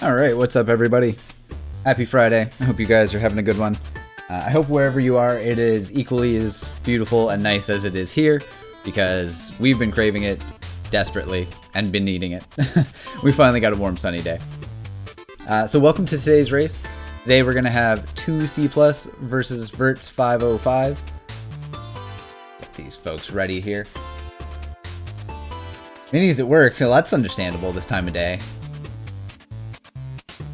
Alright, what's up everybody? Happy Friday. I hope you guys are having a good one. I hope wherever you are, it is equally as beautiful and nice as it is here, because we've been craving it desperately and been needing it. We finally got a warm sunny day. So welcome to today's race. Today we're going to have TwoCplus versus Vertz505. Get these folks ready here. Minis at work, well, that's understandable this time of day.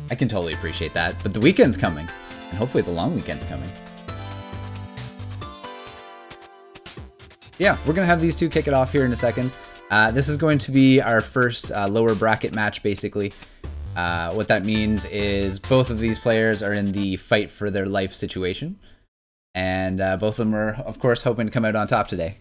I can totally appreciate that, but the weekend's coming, and hopefully the long weekend's coming. Yeah, we're going to have these two kick it off here in a second. This is going to be our first lower bracket match, basically. What that means is both of these players are in the fight for their life situation, and both of them are, of course, hoping to come out on top today.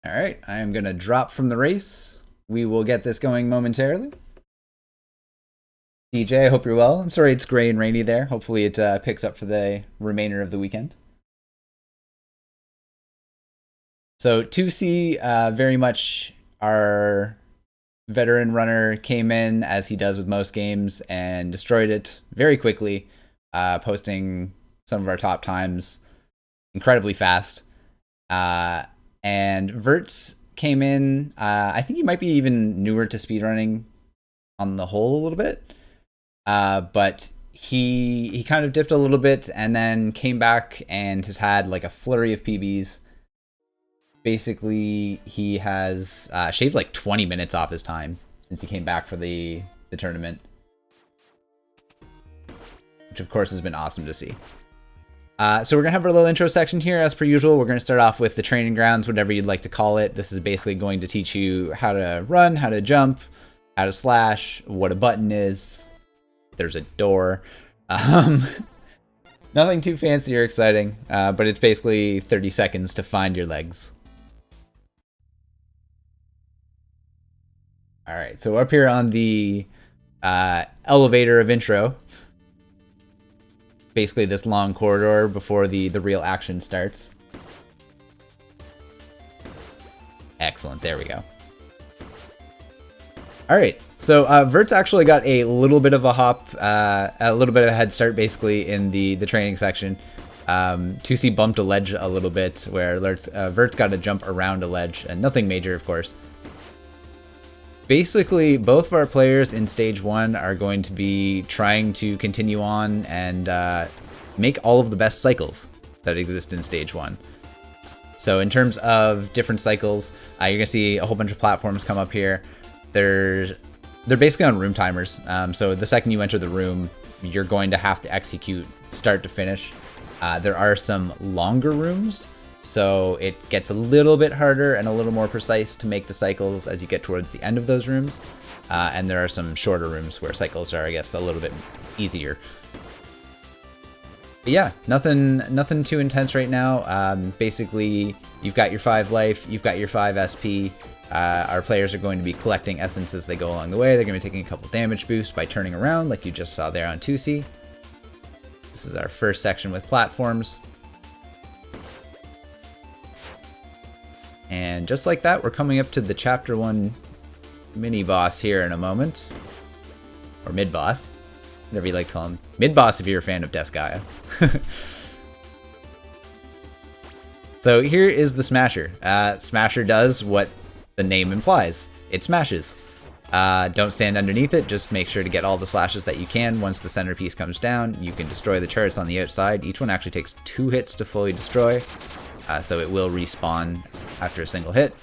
Alright, I am going to drop from the race. We will get this going momentarily. DJ, I hope you're well. I'm sorry it's gray and rainy there. Hopefully it picks up for the remainder of the weekend. So 2C, very much our veteran runner, came in, as he does with most games, and destroyed it very quickly, posting some of our top times incredibly fast. And Vertz came in, I think he might be even newer to speedrunning on the whole a little bit, but he kind of dipped a little bit and then came back and has had like a flurry of PBs. Basically, he has shaved like 20 minutes off his time since he came back for the tournament, which of course has been awesome to see. So we're going to have our little intro section here. As per usual, we're going to start off with the training grounds, whatever you'd like to call it. This is basically going to teach you how to run, how to jump, how to slash, what a button is. There's a door. Nothing too fancy or exciting, but it's basically 30 seconds to find your legs. All right, so up here on the elevator of intro, basically this long corridor before the real action starts. Excellent, there we go. Alright, so Vertz actually got a little bit of a hop, a little bit of a head start basically in the training section. 2C bumped a ledge a little bit where Vertz got to jump around a ledge, and nothing major of course. Basically, both of our players in stage 1 are going to be trying to continue on and make all of the best cycles that exist in stage 1. So in terms of different cycles, you're going to see a whole bunch of platforms come up here. They're basically on room timers. So the second you enter the room, you're going to have to execute start to finish. There are some longer rooms, so it gets a little bit harder and a little more precise to make the cycles as you get towards the end of those rooms. And there are some shorter rooms where cycles are, I guess, a little bit easier. But yeah, nothing too intense right now. Basically, you've got your 5 life, you've got your 5 SP. Our players are going to be collecting essence as they go along the way. They're going to be taking a couple damage boosts by turning around, like you just saw there on 2C. This is our first section with platforms. And just like that, we're coming up to the Chapter 1 mini-boss here in a moment. Or mid-boss. Whatever you like to call him. Mid-boss if you're a fan of Gaia. So here is the Smasher. Smasher does what the name implies. It smashes. Don't stand underneath it. Just make sure to get all the slashes that you can. Once the centerpiece comes down, you can destroy the turrets on the outside. Each one actually takes 2 hits to fully destroy. So it will respawn after a single hit.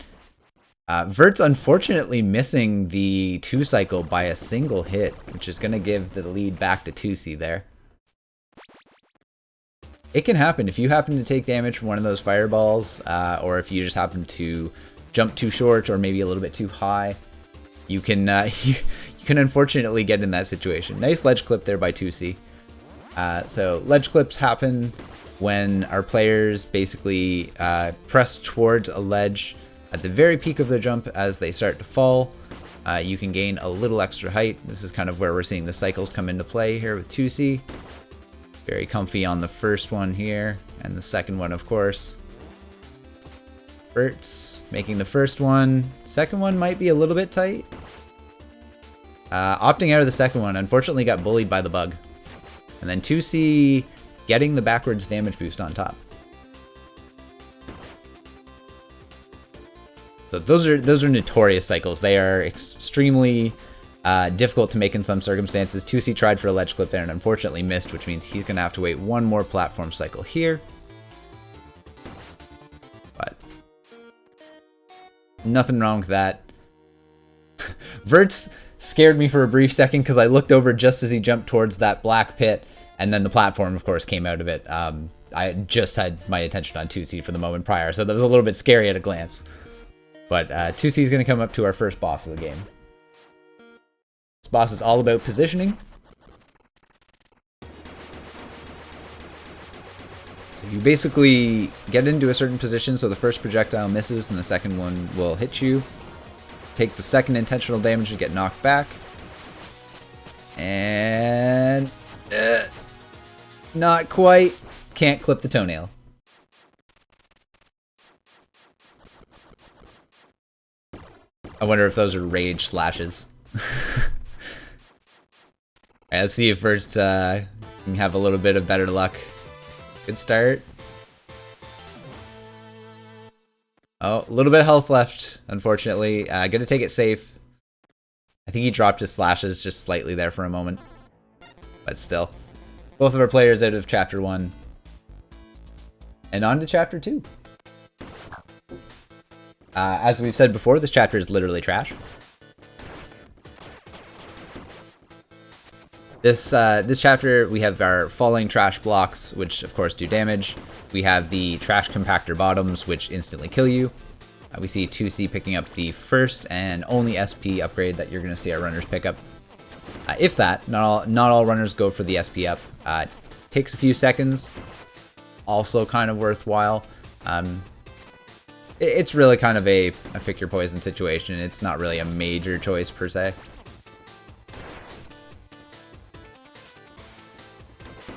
Vertz unfortunately missing the 2 cycle by a single hit, which is going to give the lead back to 2C there. It can happen if you happen to take damage from one of those fireballs, or if you just happen to jump too short or maybe a little bit too high. You can you can unfortunately get in that situation. Nice ledge clip there by 2C. So ledge clips happen when our players basically press towards a ledge at the very peak of their jump as they start to fall. You can gain a little extra height. This is kind of where we're seeing the cycles come into play here with 2C. Very comfy on the first one here, and the second one, of course. Vertz making the first one. Second one might be a little bit tight. Opting out of the second one, unfortunately got bullied by the bug. And then 2C getting the backwards damage boost on top. So those are notorious cycles. They are extremely difficult to make in some circumstances. 2C tried for a ledge clip there and unfortunately missed, which means he's going to have to wait one more platform cycle here. But nothing wrong with that. Vertz scared me for a brief second because I looked over just as he jumped towards that black pit, and then the platform, of course, came out of it. I just had my attention on 2C for the moment prior, so that was a little bit scary at a glance. But 2C is going to come up to our first boss of the game. This boss is all about positioning. So you basically get into a certain position so the first projectile misses and the second one will hit you. Take the second intentional damage to get knocked back. And... not quite. Can't clip the toenail. I wonder if those are rage slashes. Alright, let's see if first can have a little bit of better luck. Good start. Oh, a little bit of health left, unfortunately. Gonna take it safe. I think he dropped his slashes just slightly there for a moment. But still. Both of our players out of Chapter 1. And on to Chapter 2. As we've said before, this chapter is literally trash. This chapter, we have our falling trash blocks, which of course do damage. We have the trash compactor bottoms, which instantly kill you. We see 2C picking up the first and only SP upgrade that you're going to see our runners pick up. If that, not all runners go for the SP up. Takes a few seconds. Also kind of worthwhile. It's really kind of a pick your poison situation. It's not really a major choice per se.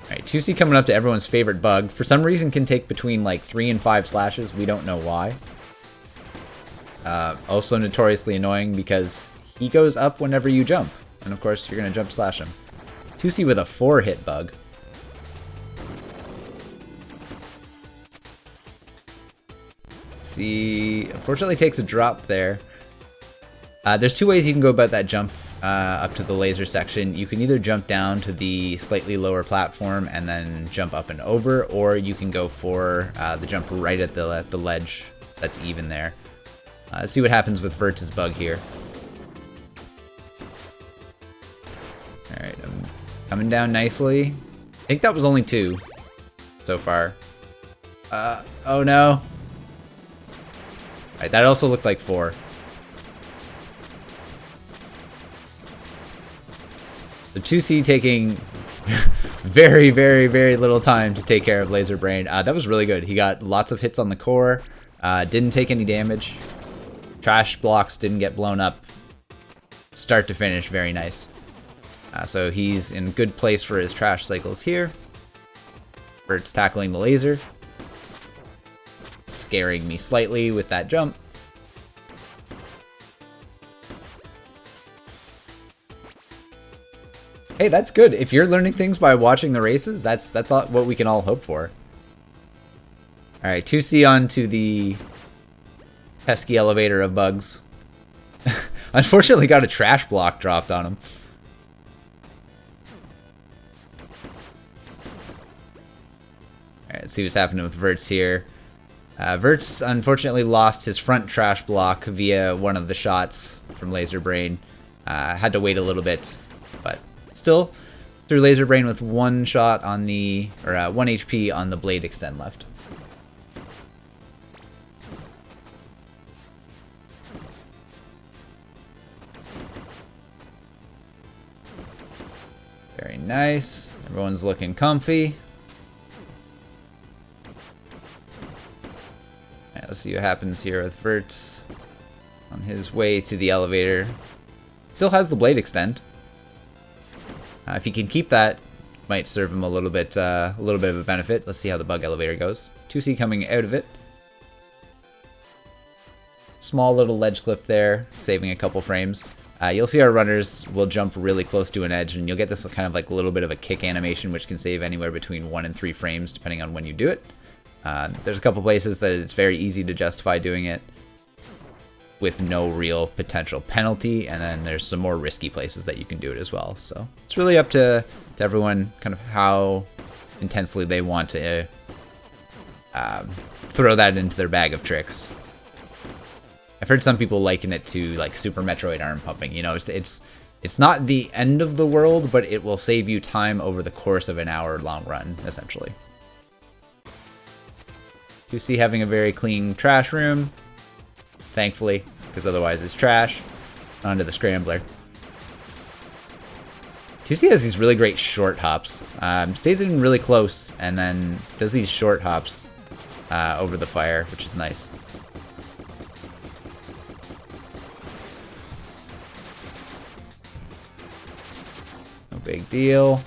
Alright, 2C coming up to everyone's favorite bug. For some reason can take between like 3 and 5 slashes. We don't know why. Also notoriously annoying because he goes up whenever you jump. And of course you're going to jump slash him. 2C with a 4-hit bug. He unfortunately takes a drop there. There's two ways you can go about that jump up to the laser section. You can either jump down to the slightly lower platform and then jump up and over, or you can go for the jump right at the ledge that's even there. Let's see what happens with Vertz's bug here. Alright, I'm coming down nicely. I think that was only 2 so far. Oh no. Alright, that also looked like 4. The 2C taking very, very, very little time to take care of Laser Brain. That was really good. He got lots of hits on the core. Didn't take any damage. Trash blocks didn't get blown up. Start to finish, very nice. So he's in good place for his trash cycles here. Vertz tackling the laser. Scaring me slightly with that jump. Hey, that's good. If you're learning things by watching the races, that's all, what we can all hope for. Alright, 2C on to the pesky elevator of bugs. Unfortunately got a trash block dropped on him. Alright, let's see what's happening with Vertz here. Vertz unfortunately lost his front trash block via one of the shots from Laser Brain. Had to wait a little bit, but still through Laser Brain with 1 shot on the, or 1 HP on the blade extend left. Very nice. Everyone's looking comfy. Let's see what happens here with Vertz on his way to the elevator. Still has the blade extend. If he can keep that, might serve him a little bit of a benefit. Let's see how the bug elevator goes. 2C coming out of it. Small little ledge clip there, saving a couple frames. You'll see our runners will jump really close to an edge, and you'll get this kind of like a little bit of a kick animation, which can save anywhere between 1 and 3 frames, depending on when you do it. There's a couple places that it's very easy to justify doing it with no real potential penalty, and then there's some more risky places that you can do it as well. So it's really up to everyone, kind of how intensely they want to throw that into their bag of tricks. I've heard some people liken it to like Super Metroid arm pumping. You know, it's not the end of the world, but it will save you time over the course of an hour-long run, essentially. 2C having a very clean trash room, thankfully, because otherwise it's trash. Onto the scrambler. 2C has these really great short hops. Stays in really close and then does these short hops over the fire, which is nice. Big deal.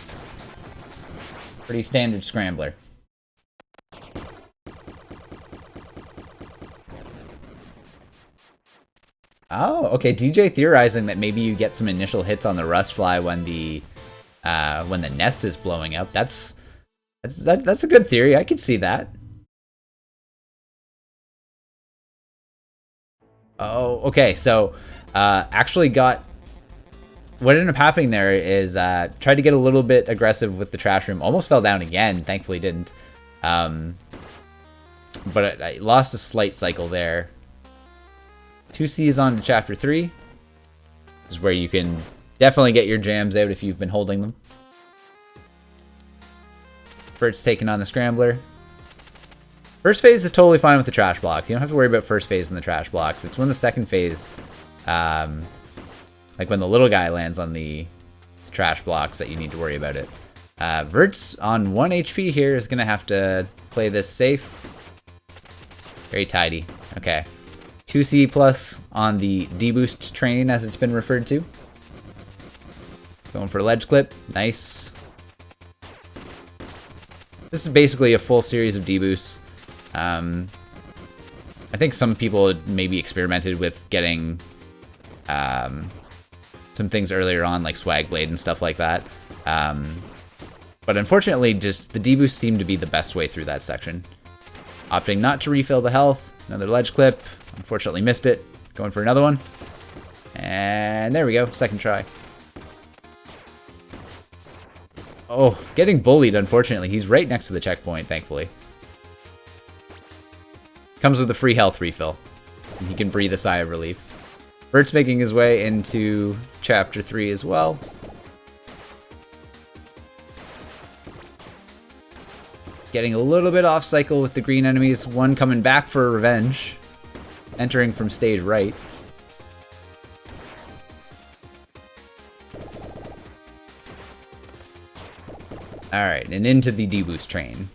Pretty standard scrambler. Oh, okay. DJ theorizing that maybe you get some initial hits on the rust fly when the nest is blowing up. That's a good theory. I could see that. Oh, okay. So, actually got. What ended up happening there is tried to get a little bit aggressive with the trash room. Almost fell down again. Thankfully didn't. But I lost a slight cycle there. 2C is on to Chapter 3. This is where you can definitely get your jams out if you've been holding them. Vertz taking on the Scrambler. First phase is totally fine with the trash blocks. You don't have to worry about first phase in the trash blocks. It's when the second phase... like when the little guy lands on the trash blocks that you need to worry about it. Vertz on 1 HP here is going to have to play this safe. Very tidy. Okay. 2C+ on the D-boost train, as it's been referred to. Going for ledge clip. Nice. This is basically a full series of D-boosts. I think some people maybe experimented with getting... some things earlier on, like Swag Blade and stuff like that. But unfortunately, just the D-boost seemed to be the best way through that section. Opting not to refill the health. Another ledge clip. Unfortunately missed it. Going for another one. And there we go. Second try. Oh, getting bullied, unfortunately. He's right next to the checkpoint, thankfully. Comes with a free health refill. And he can breathe a sigh of relief. Vertz making his way into Chapter 3 as well. Getting a little bit off cycle with the green enemies. One coming back for revenge. Entering from stage right. Alright, and into the D-boost train.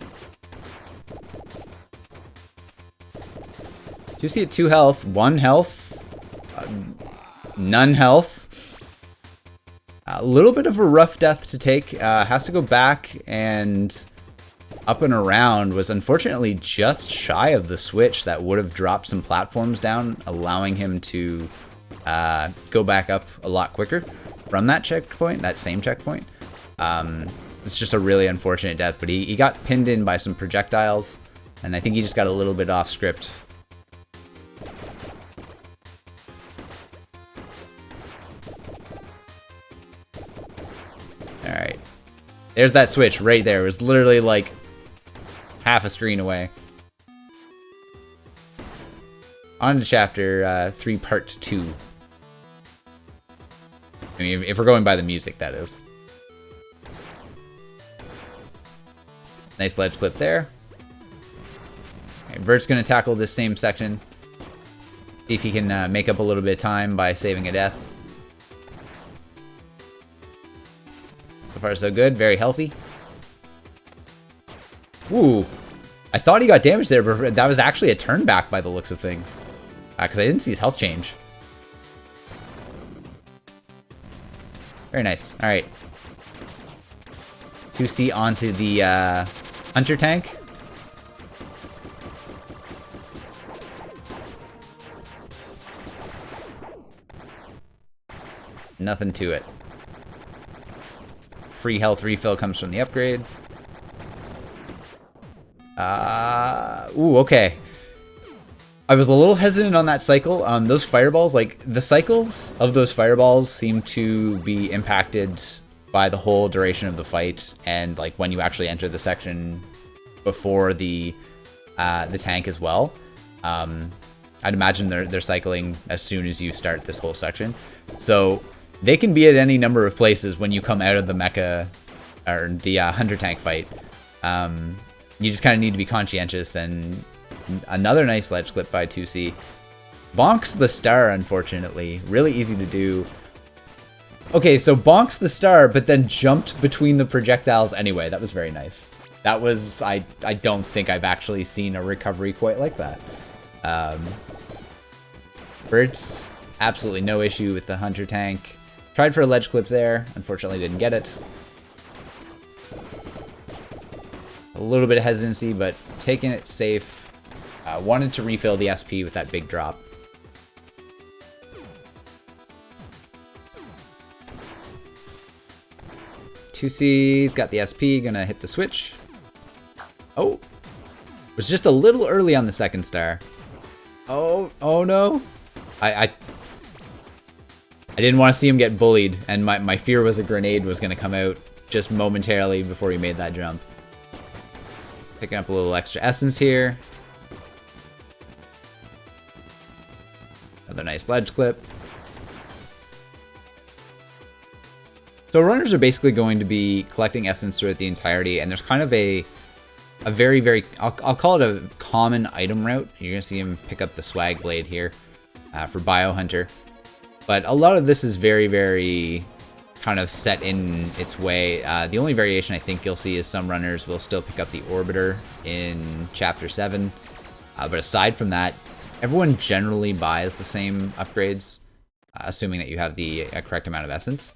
2C at 2 health, 1 health. None health. A little bit of a rough death to take. Has to go back and up and around. Was unfortunately just shy of the switch that would have dropped some platforms down, allowing him to go back up a lot quicker from that checkpoint, that same checkpoint. It's just a really unfortunate death, but he got pinned in by some projectiles, and I think he just got a little bit off script. Alright. There's that switch right there. It was literally like half a screen away. On to Chapter 3, Part 2. I mean, if we're going by the music, that is. Nice ledge clip there. Okay, Vert's going to tackle this same section. See if he can make up a little bit of time by saving a death. So far, so good. Very healthy. Ooh. I thought he got damaged there, but that was actually a turn back by the looks of things. Because I didn't see his health change. Very nice. Alright. 2C onto the Hunter tank. nothing to it. Free health refill comes from the upgrade. Ooh, okay. I was a little hesitant on that cycle. Those fireballs, like, the cycles of those fireballs seem to be impacted by the whole duration of the fight, and, like, when you actually enter the section before the tank as well. I'd imagine they're cycling as soon as you start this whole section. So they can be at any number of places when you come out of the mecha, or the hunter tank fight. You just kind of need to be conscientious. And another nice ledge clip by 2C. Bonks the star, unfortunately. Really easy to do. Okay, so bonks the star, but then jumped between the projectiles anyway. That was very nice. That was... I don't think I've actually seen a recovery quite like that. Vertz, absolutely no issue with the hunter tank. Tried for a ledge clip there. Unfortunately didn't get it. A little bit of hesitancy, but taking it safe. Wanted to refill the SP with that big drop. TwoC's got the SP, gonna hit the switch. Oh! Was just a little early on the second star. Oh no. I didn't want to see him get bullied, and my fear was a grenade was gonna come out just momentarily before he made that jump. Picking up a little extra essence here. Another nice ledge clip. So runners are basically going to be collecting essence throughout the entirety, and there's kind of a very, very, I'll call it a common item route. You're going to see him pick up the swag blade here for Biohunter. But a lot of this is very, very kind of set in its way. The only variation I think you'll see is some runners will still pick up the Orbiter in Chapter 7. But aside from that, everyone generally buys the same upgrades, assuming that you have the correct amount of essence.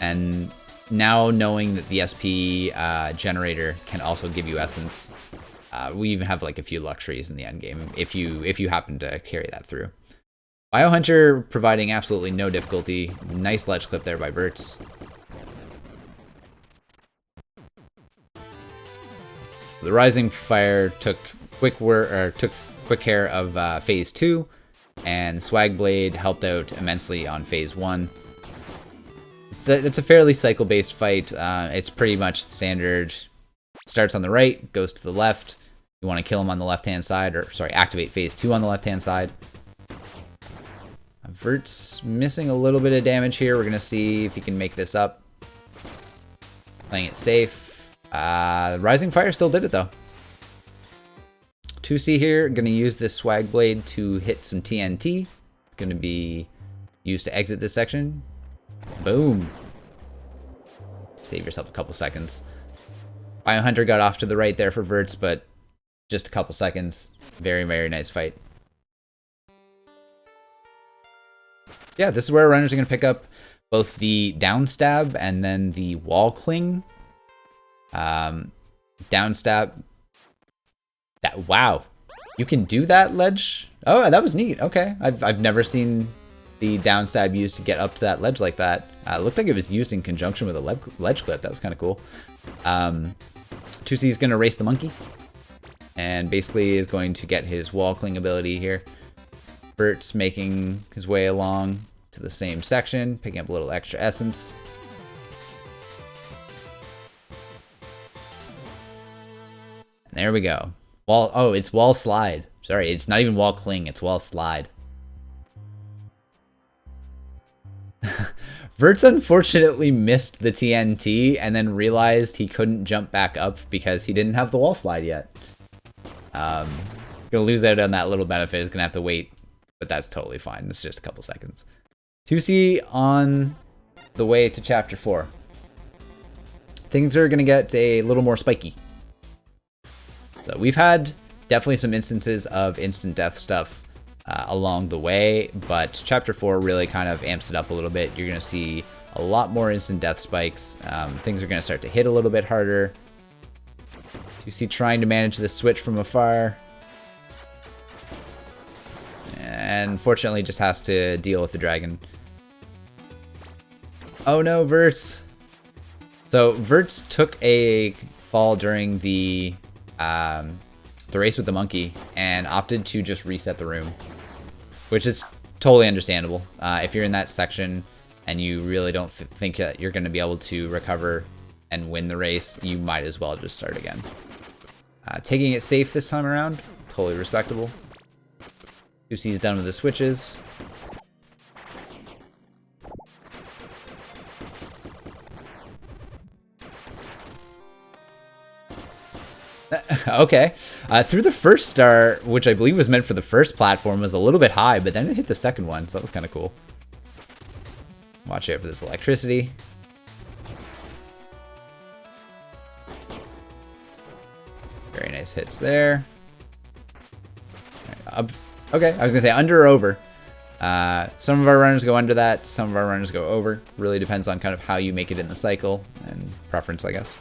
And now knowing that the SP generator can also give you essence, we even have like a few luxuries in the end game if you happen to carry that through. Biohunter providing absolutely no difficulty. Nice ledge clip there by Vertz. The Rising Fire took quick care of Phase 2, and Swag Blade helped out immensely on Phase 1. It's a fairly cycle-based fight. It's pretty much standard. Starts on the right, goes to the left. You want to kill him on the left-hand side, or sorry, activate Phase 2 on the left-hand side. Vertz missing a little bit of damage here. We're going to see if he can make this up. Playing it safe. Rising Fire still did it, though. 2C here, going to use this Swag Blade to hit some TNT. Going to be used to exit this section. Boom. Save yourself a couple seconds. Biohunter got off to the right there for Vertz, but just a couple seconds. Very, very nice fight. Yeah, this is where runners are going to pick up both the down stab and then the wall cling. Down stab. Wow. You can do that ledge? Oh, that was neat. Okay. I've never seen the down stab used to get up to that ledge like that. It looked like it was used in conjunction with a ledge clip. That was kind of cool. 2C is going to race the monkey. And basically is going to get his wall cling ability here. Vertz making his way along to the same section, picking up a little extra essence. And there we go. Oh, it's wall slide. Sorry, it's not even wall cling, it's wall slide. Vertz unfortunately missed the TNT and then realized he couldn't jump back up because he didn't have the wall slide yet. Gonna lose out on that little benefit. Is gonna have to wait, but that's totally fine. It's just a couple seconds. 2C on the way to Chapter 4. Things are gonna get a little more spiky. So we've had definitely some instances of instant death stuff along the way, but Chapter 4 really kind of amps it up a little bit. You're gonna see a lot more instant death spikes. Things are gonna start to hit a little bit harder. 2C trying to manage this switch from afar. And unfortunately just has to deal with the dragon. Oh no, Vertz. So Vertz took a fall during the race with the monkey and opted to just reset the room, which is totally understandable. If you're in that section and you really don't think that you're going to be able to recover and win the race, you might as well just start again. Taking it safe this time around, totally respectable. 2C's done with the switches. Okay. Through the first star, which I believe was meant for the first platform, was a little bit high, but then it hit the second one, so that was kind of cool. Watch out for this electricity. Very nice hits there. Okay, I was going to say under or over. Some of our runners go under that, some of our runners go over. Really depends on kind of how you make it in the cycle and preference, I guess.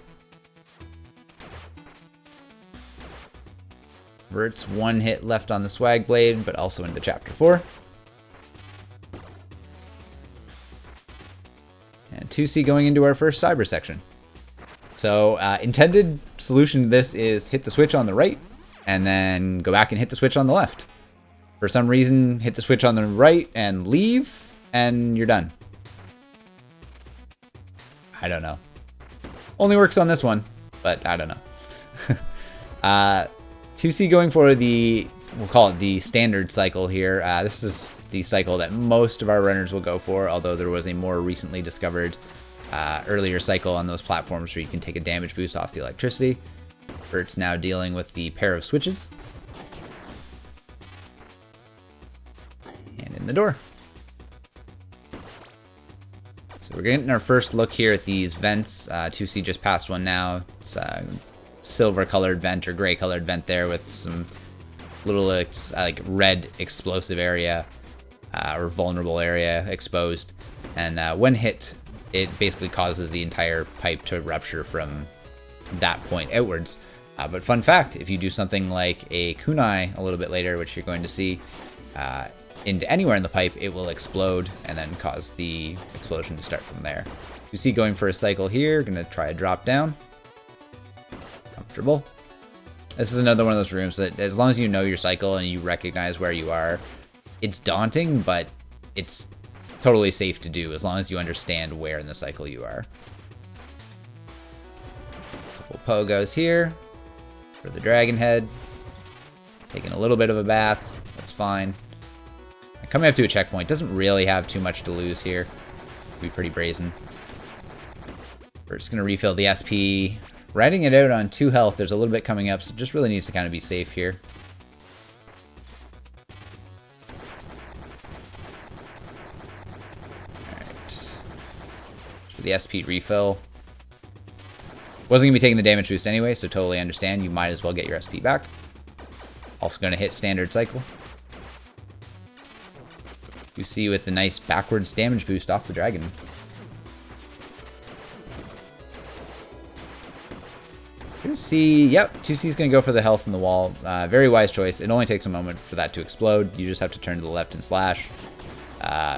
Vertz, one hit left on the swag blade, but also into chapter 4. And 2C going into our first cyber section. So intended solution to this is hit the switch on the right and then go back and hit the switch on the left. For some reason, hit the switch on the right and leave, and you're done. I don't know. Only works on this one, but I don't know. 2C going for the, we'll call it the standard cycle here. This is the cycle that most of our runners will go for, although there was a more recently discovered earlier cycle on those platforms where you can take a damage boost off the electricity. Vertz now dealing with the pair of switches. And in the door. So we're getting our first look here at these vents. 2C just passed one now. It's silver colored vent or gray colored vent there with some little like red explosive area or vulnerable area exposed, and when hit it basically causes the entire pipe to rupture from that point outwards. But fun fact, if you do something like a kunai a little bit later, which you're going to see into anywhere in the pipe, it will explode and then cause the explosion to start from there. You see going for a cycle here, gonna try a drop down. Comfortable. This is another one of those rooms that as long as you know your cycle and you recognize where you are, it's daunting, but it's totally safe to do as long as you understand where in the cycle you are. Couple pogos here for the dragon head. Taking a little bit of a bath, that's fine. Coming up to a checkpoint, doesn't really have too much to lose here. Be pretty brazen. We're just gonna refill the SP. Riding it out on 2 health, there's a little bit coming up, so just really needs to kind of be safe here. Alright. For the SP refill. Wasn't going to be taking the damage boost anyway, so totally understand. You might as well get your SP back. Also going to hit standard cycle. You see with the nice backwards damage boost off the dragon. 2C, yep, 2C's going to go for the health in the wall. Very wise choice. It only takes a moment for that to explode. You just have to turn to the left and slash.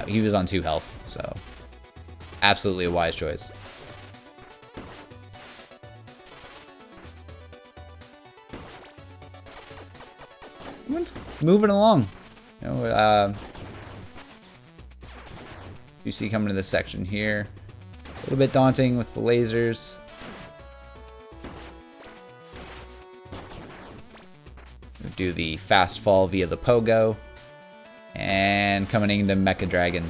He was on 2 health, so absolutely a wise choice. Everyone's moving along. You know, 2C coming to this section here. A little bit daunting with the lasers. Do the fast fall via the pogo, and coming into Mecha Dragon.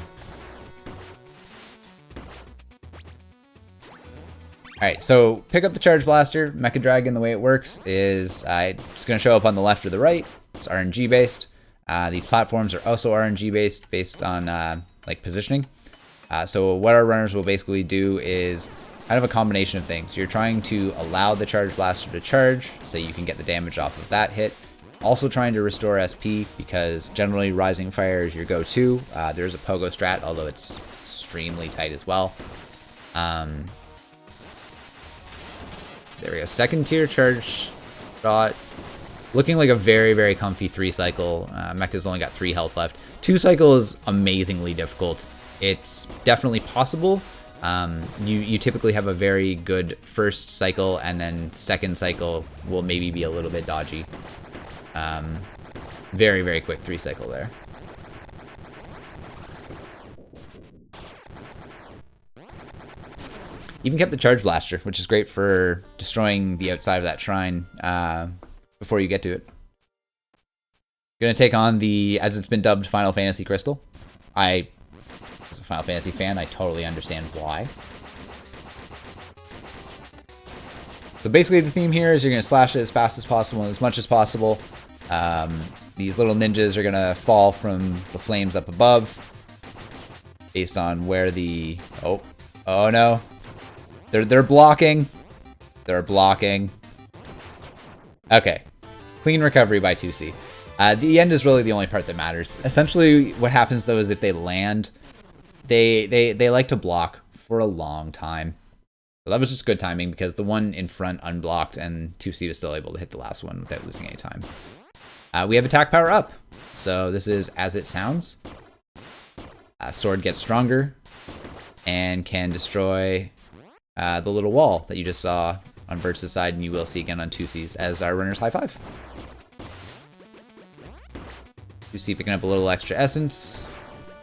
Alright, so pick up the Charge Blaster. Mecha Dragon, the way it works is it's going to show up on the left or the right. It's RNG based. These platforms are also RNG based, based on like positioning. So what our runners will basically do is kind of a combination of things. You're trying to allow the Charge Blaster to charge so you can get the damage off of that hit. Also trying to restore SP because generally Rising Fire is your go-to. There's a pogo strat, although it's extremely tight as well. There we go. Second tier charge shot. Looking like a very, very comfy 3 cycle. Mecha's only got 3 health left. 2 cycle is amazingly difficult. It's definitely possible, You typically have a very good first cycle, and then second cycle will maybe be a little bit dodgy. Very, very quick 3 cycle there. Even kept the Charge Blaster, which is great for destroying the outside of that shrine before you get to it. Gonna take on the, as it's been dubbed, Final Fantasy Crystal. As a Final Fantasy fan, I totally understand why. So basically the theme here is you're gonna slash it as fast as possible and as much as possible. These little ninjas are gonna fall from the flames up above based on where the... Oh no. They're blocking. They're blocking. Okay. Clean recovery by 2C. The end is really the only part that matters. Essentially, what happens though is if they land, they like to block for a long time. So that was just good timing because the one in front unblocked and 2C was still able to hit the last one without losing any time. We have attack power up. So this is as it sounds. Sword gets stronger and can destroy the little wall that you just saw on Vertz' side, and you will see again on 2C's as our runner's high five. 2C picking up a little extra essence.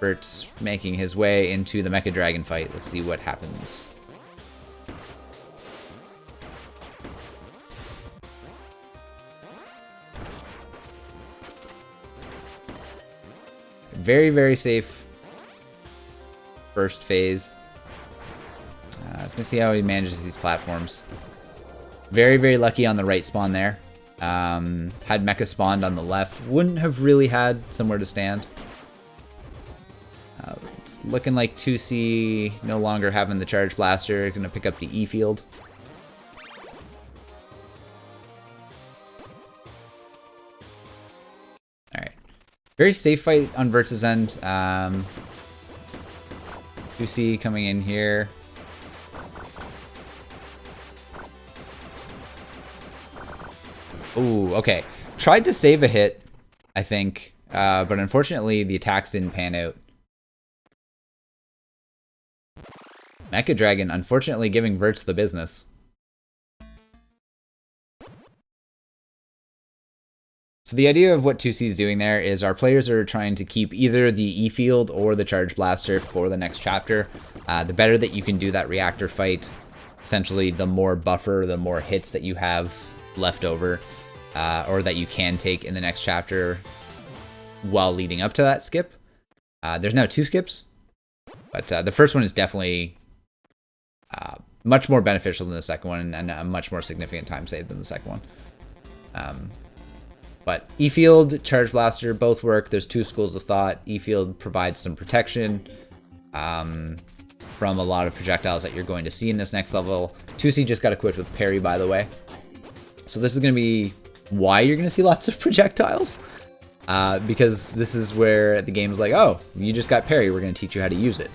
Vertz making his way into the Mecha Dragon fight. Let's see what happens. Very, very safe first phase. I was going to see how he manages these platforms. Very, very lucky on the right spawn there. Had Mecha spawned on the left. Wouldn't have really had somewhere to stand. It's looking like 2C no longer having the Charge Blaster. Going to pick up the E field. Alright. Very safe fight on Vertz' end. 2C coming in here. Ooh, okay. Tried to save a hit, I think, but unfortunately the attacks didn't pan out. Mecha Dragon, unfortunately giving Vertz the business. So the idea of what 2C is doing there is our players are trying to keep either the E field or the Charge Blaster for the next chapter. The better that you can do that reactor fight, essentially the more buffer, the more hits that you have left over. Or that you can take in the next chapter while leading up to that skip. There's now 2 skips, but the first one is definitely much more beneficial than the second one and a much more significant time save than the second one. But E-Field, Charge Blaster, both work. There's 2 schools of thought. E-Field provides some protection from a lot of projectiles that you're going to see in this next level. 2C just got equipped with parry, by the way. So this is going to be why you're going to see lots of projectiles. Because this is where the game's like, oh, you just got parry, we're going to teach you how to use it.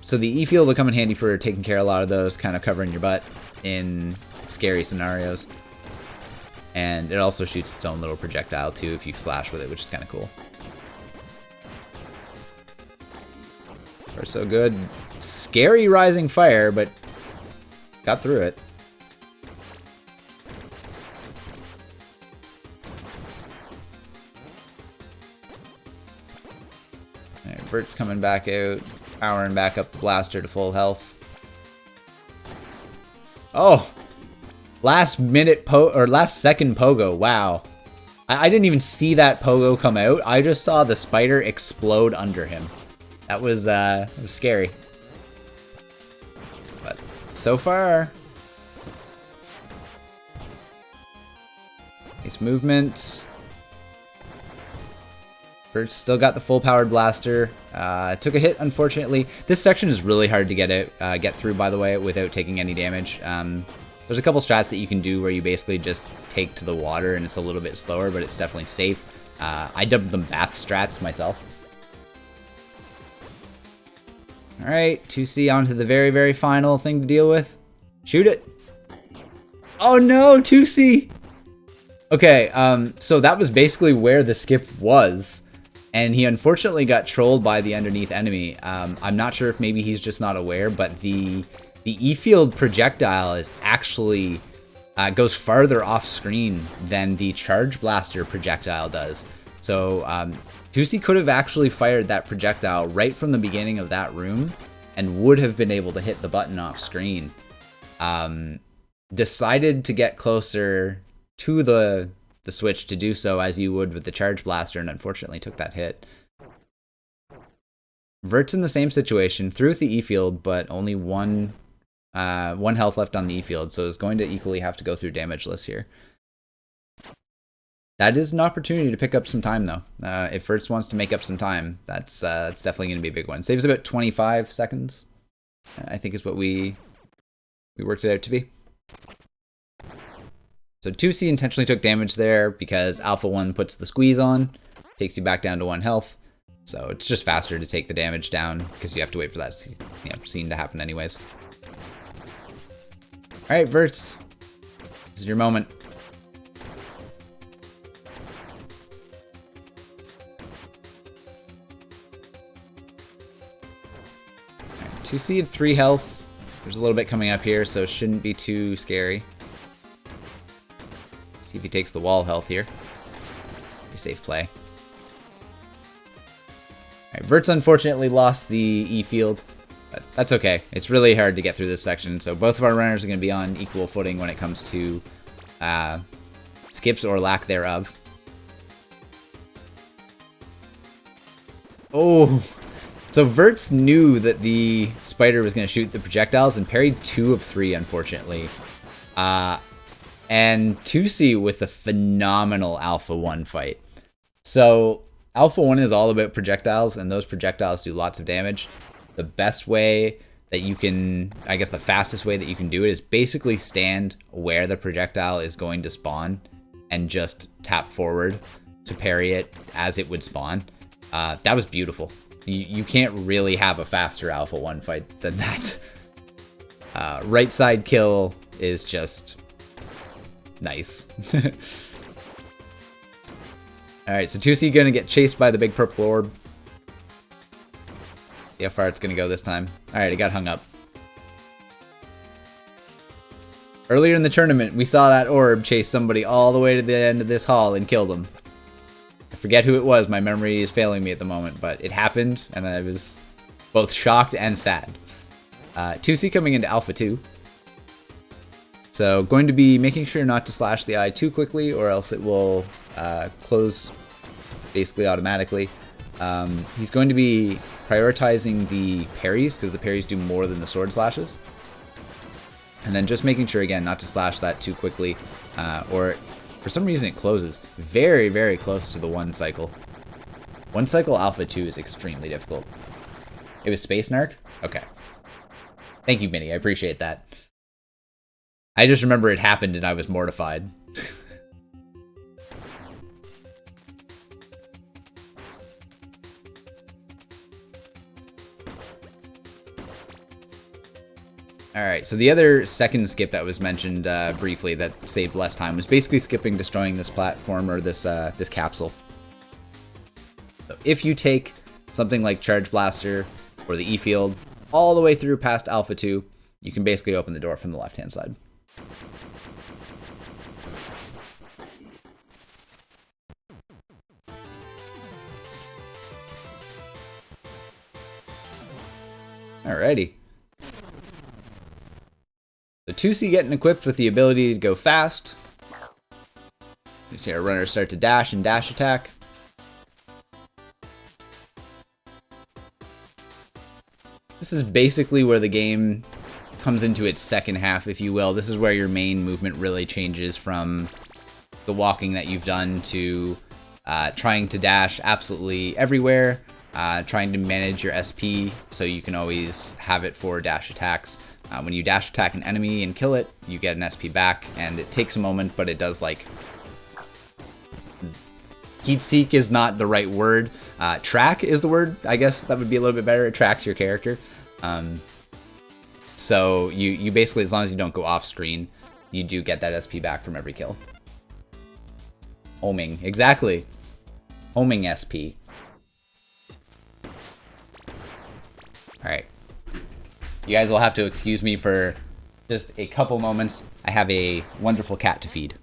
So the E-Field will come in handy for taking care of a lot of those, kind of covering your butt in scary scenarios. And it also shoots its own little projectile too if you slash with it, which is kind of cool. We're so good. Scary rising fire, but got through it. Alright, Vertz coming back out, powering back up the blaster to full health. Oh! Last second pogo, wow. I didn't even see that pogo come out. I just saw the spider explode under him. That was scary. But so far, nice movement. Vertz still got the full powered blaster. Took a hit, unfortunately. This section is really hard to get through, by the way, without taking any damage. There's a couple strats that you can do where you basically just take to the water and it's a little bit slower, but it's definitely safe. I dubbed them bath strats myself. Alright, 2C on to the very, very final thing to deal with. Shoot it. Oh no, 2C! Okay, so that was basically where the skip was. And he unfortunately got trolled by the underneath enemy. I'm not sure if maybe he's just not aware, but the E-field projectile is actually goes farther off screen than the charge blaster projectile does. So 2C could have actually fired that projectile right from the beginning of that room and would have been able to hit the button off screen. Decided to get closer to the switch to do so as you would with the charge blaster, and unfortunately took that hit. Vertz in the same situation, threw with the E-field, but only one health left on the E-field, so is going to equally have to go through damageless here. That is an opportunity to pick up some time, though. If Vertz wants to make up some time, that's definitely going to be a big one. Saves about 25 seconds, I think is what we worked it out to be. So 2C intentionally took damage there because Alpha 1 puts the squeeze on, takes you back down to 1 health. So it's just faster to take the damage down because you have to wait for that scene to happen anyways. Alright, Vertz. This is your moment. Right, 2C had 3 health. There's a little bit coming up here, so it shouldn't be too scary. See if he takes the wall health here. Pretty safe play. Alright, Vertz unfortunately lost the E-field, but that's okay. It's really hard to get through this section, so both of our runners are going to be on equal footing when it comes to skips or lack thereof. Oh! So Vertz knew that the spider was going to shoot the projectiles and parried 2 of 3, unfortunately. And 2C with a phenomenal Alpha 1 fight. So Alpha 1 is all about projectiles, and those projectiles do lots of damage. The best way that you can, I guess the fastest way that you can do it is basically stand where the projectile is going to spawn and just tap forward to parry it as it would spawn. That was beautiful. You can't really have a faster Alpha 1 fight than that. Right side kill is just nice. Alright, so 2C gonna get chased by the big purple orb. See how far it's gonna go this time. Alright, it got hung up. Earlier in the tournament, we saw that orb chase somebody all the way to the end of this hall and killed him. I forget who it was, my memory is failing me at the moment, but it happened, and I was both shocked and sad. 2C coming into Alpha 2. So going to be making sure not to slash the eye too quickly, or else it will close basically automatically. He's going to be prioritizing the parries, because the parries do more than the sword slashes. And then just making sure, again, not to slash that too quickly, or for some reason it closes very, very close to the 1 cycle. 1 cycle Alpha 2 is extremely difficult. It was Space Narc? Okay. Thank you, Minnie. I appreciate that. I just remember it happened and I was mortified. Alright, so the other second skip that was mentioned briefly that saved less time was basically skipping destroying this platform or this capsule. So if you take something like Charge Blaster or the E-field all the way through past Alpha 2, you can basically open the door from the left-hand side. Alrighty. So 2C getting equipped with the ability to go fast. You see our runners start to dash and dash attack. This is basically where the game comes into its second half, if you will. This is where your main movement really changes from the walking that you've done to trying to dash absolutely everywhere, trying to manage your SP so you can always have it for dash attacks. When you dash attack an enemy and kill it, you get an SP back, and it takes a moment, but it does, like... Heat seek is not the right word. Track is the word. I guess that would be a little bit better. It tracks your character. So you basically, as long as you don't go off screen, you do get that SP back from every kill. Homing, exactly. Homing SP. Alright. You guys will have to excuse me for just a couple moments. I have a wonderful cat to feed.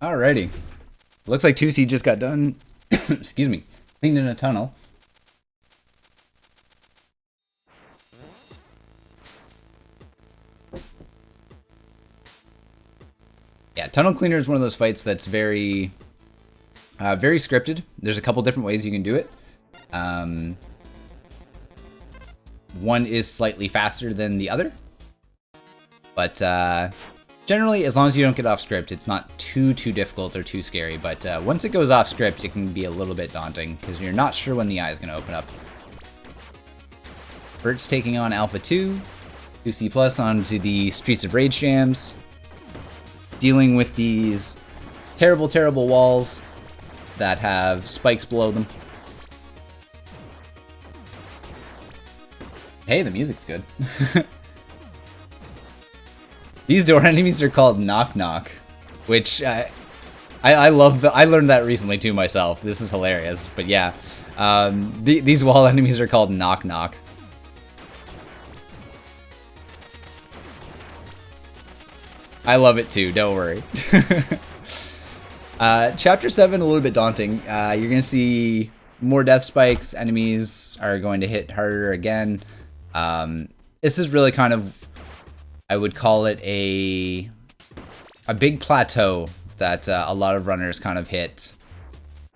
Alrighty. Looks like 2C just got done, excuse me, cleaned in a tunnel. Yeah, Tunnel Cleaner is one of those fights that's very scripted. There's a couple different ways you can do it. One is slightly faster than the other. But generally, as long as you don't get off script, it's not too difficult or too scary. But once it goes off script, it can be a little bit daunting because you're not sure when the eye is going to open up. Vertz taking on Alpha 2, 2C+ onto the Streets of Rage jams, dealing with these terrible, terrible walls that have spikes below them. Hey, the music's good. These door enemies are called Knock Knock, which I love. I learned that recently too myself. This is hilarious. But yeah, these wall enemies are called Knock Knock. I love it too. Don't worry. Chapter 7 a little bit daunting. You're gonna see more death spikes. Enemies are going to hit harder again. This is really kind of, I would call it a big plateau that a lot of runners kind of hit.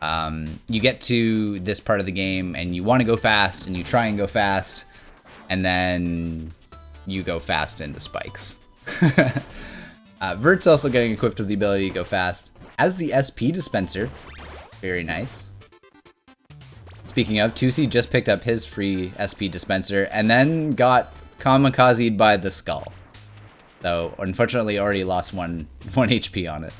You get to this part of the game and you want to go fast and you try and go fast and then you go fast into spikes. Vert's also getting equipped with the ability to go fast as the SP dispenser. Very nice. Speaking of, 2C just picked up his free SP dispenser and then got kamikazed by the skull. So, unfortunately, already lost one HP on it.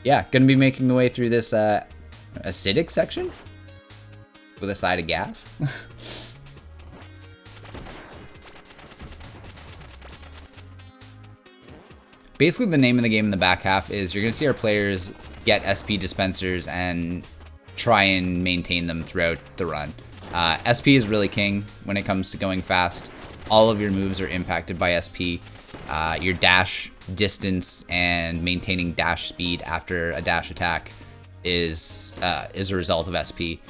Yeah, gonna be making the way through this acidic section with a side of gas. Basically, the name of the game in the back half is you're gonna see our players get SP dispensers and try and maintain them throughout the run. SP is really king when it comes to going fast. All of your moves are impacted by SP. Your dash distance and maintaining dash speed after a dash attack is a result of SP.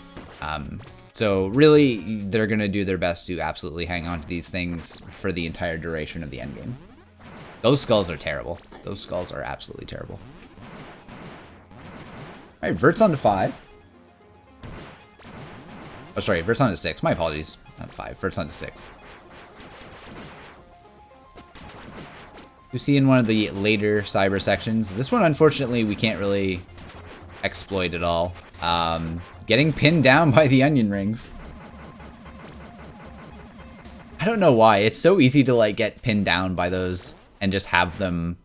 So really, they're going to do their best to absolutely hang on to these things for the entire duration of the endgame. Those skulls are terrible. Those skulls are absolutely terrible. All right, Vertz on to 5. Oh, sorry, Vertz on to 6. My apologies. Not 5. Vertz on to 6. You see in one of the later cyber sections. This one, unfortunately, we can't really exploit at all. Getting pinned down by the onion rings. I don't know why. It's so easy to like get pinned down by those and just have them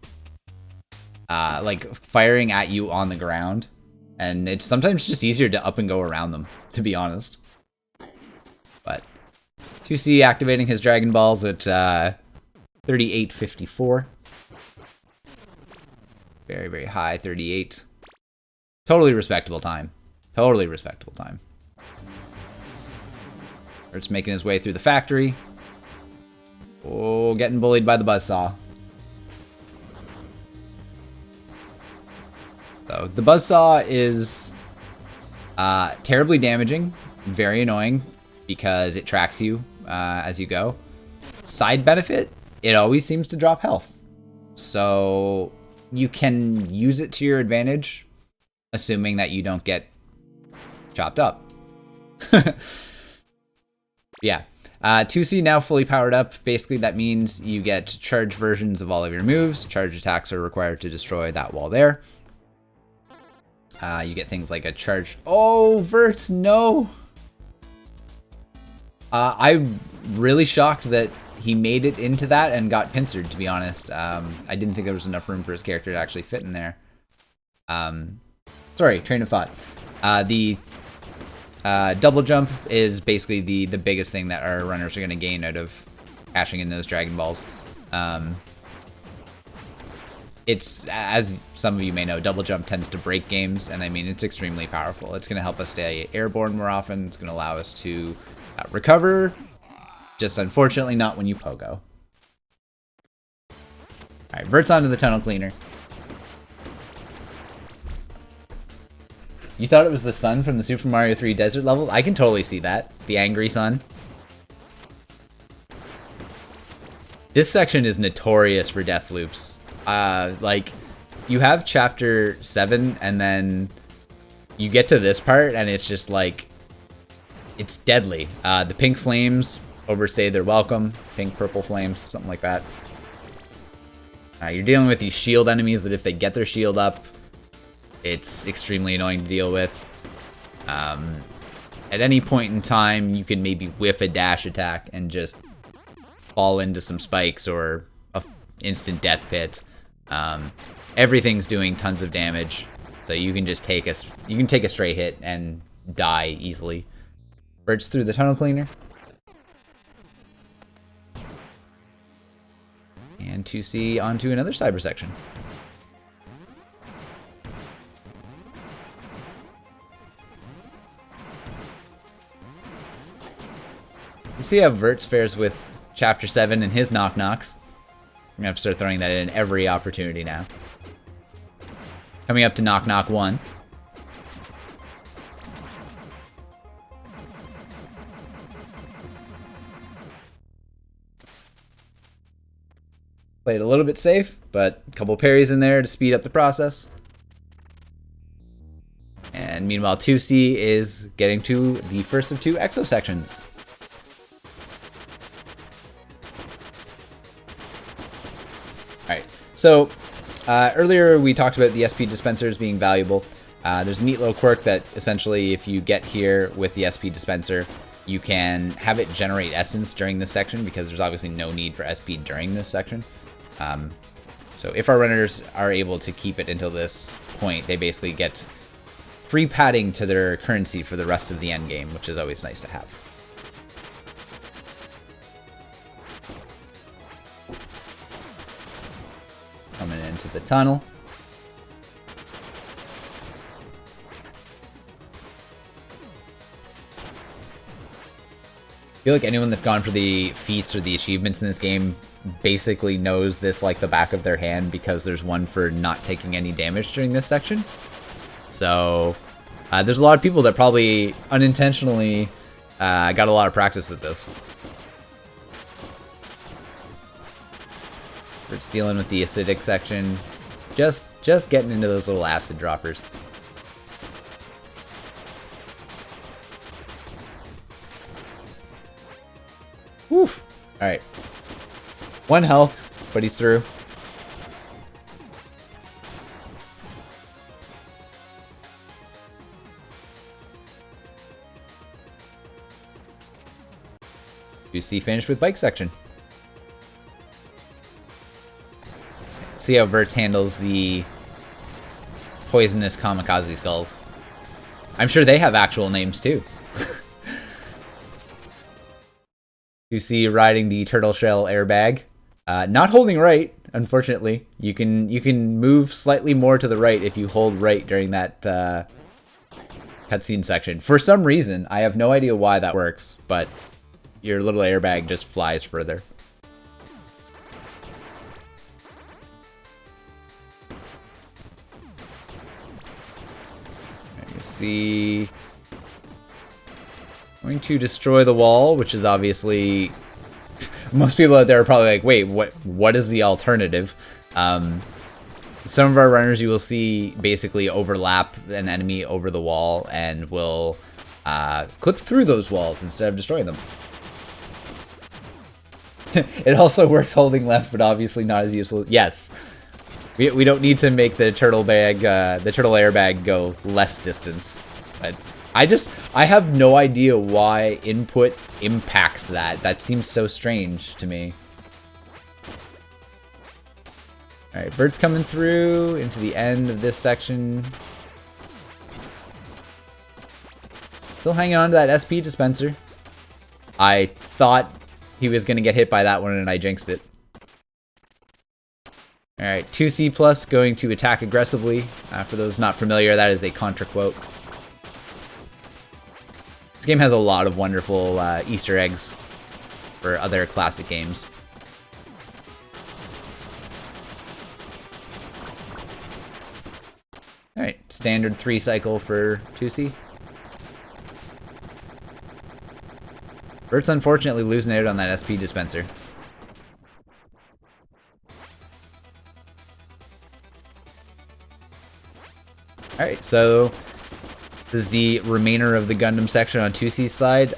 like firing at you on the ground. And it's sometimes just easier to up and go around them, to be honest. But 2C activating his Dragon Balls at 38.54. Very, very high, 38. Totally respectable time. Totally respectable time. Vertz making his way through the factory. Oh, getting bullied by the buzzsaw. So the buzzsaw is terribly damaging, very annoying because it tracks you as you go. Side benefit, it always seems to drop health. So you can use it to your advantage, assuming that you don't get chopped up. Yeah. 2C now fully powered up. Basically, that means you get charge versions of all of your moves. Charge attacks are required to destroy that wall there. You get things like a charge... Oh, Vertz, no! I'm really shocked that he made it into that and got pincered, to be honest. I didn't think there was enough room for his character to actually fit in there. Sorry, train of thought. The double jump is basically the biggest thing that our runners are going to gain out of cashing in those Dragon Balls. It's, as some of you may know, double jump tends to break games, and I mean, it's extremely powerful. It's going to help us stay airborne more often. It's going to allow us to recover, just unfortunately not when you pogo. Alright, Vertz onto the tunnel cleaner. You thought it was the sun from the Super Mario 3 desert levels? I can totally see that. The angry sun. This section is notorious for death loops. Like, you have chapter 7, and then you get to this part, and it's just like, it's deadly. The pink flames overstay their welcome. Pink, purple flames, something like that. You're dealing with these shield enemies that if they get their shield up, it's extremely annoying to deal with. At any point in time, you can maybe whiff a dash attack and just fall into some spikes or a instant death pit. Everything's doing tons of damage, so you can just take a stray hit and die easily. Vertz through the tunnel cleaner. And 2C onto another cyber section. You see how Vertz fares with Chapter 7 and his knock-knocks. I'm going to have to start throwing that in every opportunity now. Coming up to knock-knock 1. Played a little bit safe, but a couple parries in there to speed up the process. And meanwhile, 2C is getting to the first of 2 exo sections. Alright, so earlier we talked about the SP dispensers being valuable. There's a neat little quirk that essentially if you get here with the SP dispenser, you can have it generate essence during this section because there's obviously no need for SP during this section. So if our runners are able to keep it until this point, they basically get free padding to their currency for the rest of the end game, which is always nice to have. Coming into the tunnel. I feel like anyone that's gone for the feats or the achievements in this game basically knows this like the back of their hand because there's one for not taking any damage during this section. So there's a lot of people that probably unintentionally got a lot of practice at this. It's dealing with the acidic section, just getting into those little acid droppers. Whew. Alright. 1 health, but he's through. 2C finished with bike section. See how Vertz handles the poisonous kamikaze skulls. I'm sure they have actual names too. 2C riding the turtle shell airbag. Not holding right, unfortunately. You can move slightly more to the right if you hold right during that cutscene section. For some reason, I have no idea why that works, but your little airbag just flies further. You see, going to destroy the wall, which is obviously most people out there are probably like, wait, what is the alternative? Some of our runners you will see basically overlap an enemy over the wall and will clip through those walls instead of destroying them. It also works holding left, but obviously not as useful. Yes, we don't need to make the turtle airbag go less distance. But I have no idea why input impacts that. That seems so strange to me. Alright, Vertz coming through into the end of this section. Still hanging on to that SP dispenser. I thought he was going to get hit by that one and I jinxed it. Alright, TwoCplus going to attack aggressively. For those not familiar, that is a Contra quote. This game has a lot of wonderful Easter eggs for other classic games. Alright, standard 3 cycle for 2C. Vertz unfortunately losing out on that SP dispenser. Alright, so this is the remainder of the Gundam section on 2C's side.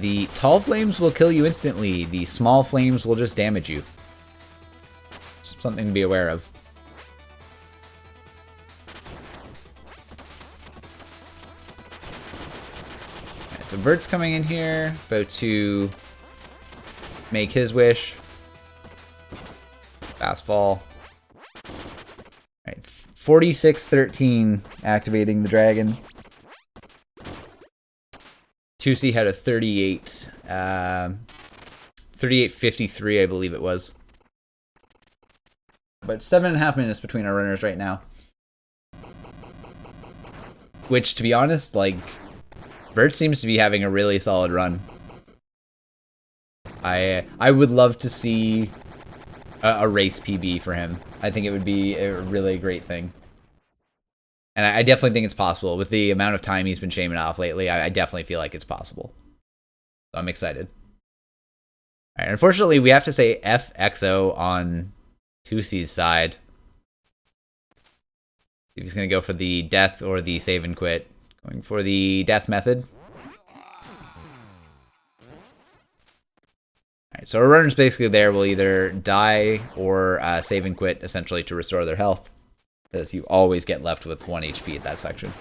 The tall flames will kill you instantly. The small flames will just damage you. Something to be aware of. Right, so Vertz coming in here, about to make his wish. Fast fall. Alright, 46-13 activating the dragon. 2C had a 38-53, I believe it was. But 7.5 minutes between our runners right now. Which, to be honest, like, Vertz seems to be having a really solid run. I would love to see a race PB for him. I think it would be a really great thing. And I definitely think it's possible. With the amount of time he's been shaming off lately, I definitely feel like it's possible. So I'm excited. All right, unfortunately, we have to say FXO on 2C's side. If he's going to go for the death or the save and quit. Going for the death method. Alright, so our runners basically there will either die or save and quit, essentially, to restore their health. Because you always get left with 1 HP at that section.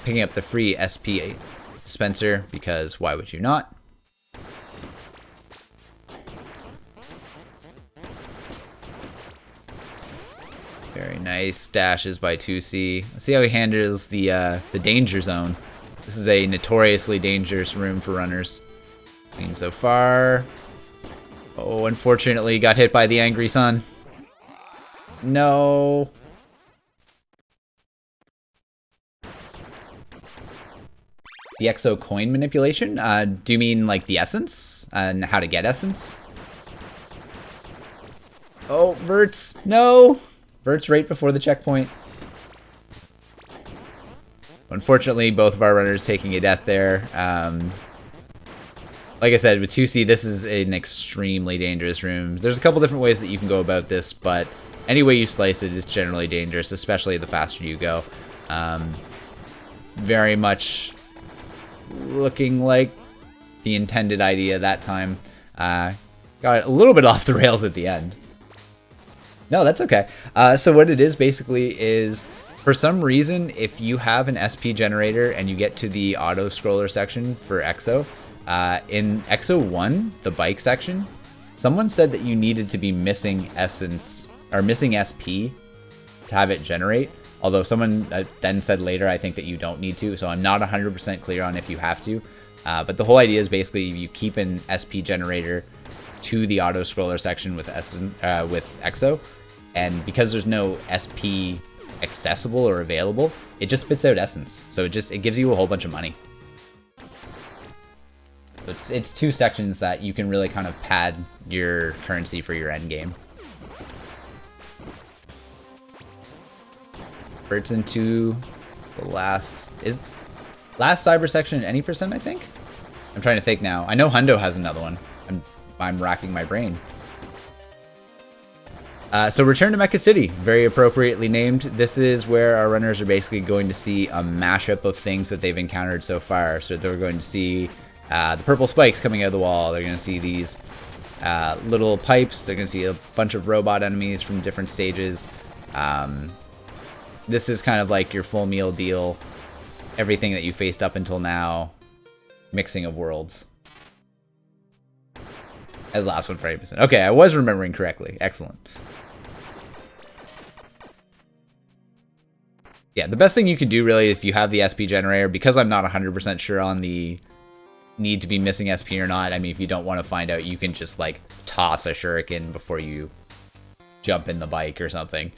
Picking up the free SP dispenser, because why would you not? Very nice dashes by 2C. Let's see how he handles the danger zone. This is a notoriously dangerous room for runners. Clean so far. Oh, unfortunately got hit by the angry sun. No. The EXO coin manipulation? Do you mean like the essence? And how to get essence? Oh, Vertz. No! Vertz right before the checkpoint. Unfortunately, both of our runners taking a death there. Like I said, with 2C, this is an extremely dangerous room. There's a couple different ways that you can go about this, but any way you slice it is generally dangerous, especially the faster you go. Very much looking like the intended idea that time. Got a little bit off the rails at the end. No, that's okay. So what it is basically is, for some reason, if you have an SP generator and you get to the auto scroller section for EXO, In Exo 1, the bike section, someone said that you needed to be missing essence, or missing SP to have it generate. Although someone then said later, I think that you don't need to, so I'm not 100% clear on if you have to. But the whole idea is basically you keep an SP generator to the auto scroller section with Exo, and because there's no SP accessible or available, it just spits out essence. So it gives you a whole bunch of money. It's two sections that you can really kind of pad your currency for your end game. Vertz into the last cyber section any percent, I think? I'm trying to think now. I know Hundo has another one. I'm racking my brain. So Return to Mekacity, very appropriately named. This is where our runners are basically going to see a mashup of things that they've encountered so far. So they're going to see the purple spikes coming out of the wall. They're going to see these little pipes. They're going to see a bunch of robot enemies from different stages. This is kind of like your full meal deal. Everything that you faced up until now. Mixing of worlds. As the last one for 80%. Okay, I was remembering correctly. Excellent. Yeah, the best thing you can do really if you have the SP generator, because I'm not 100% sure on the need to be missing SP or not, I mean, if you don't want to find out, you can just like toss a shuriken before you jump in the bike or something.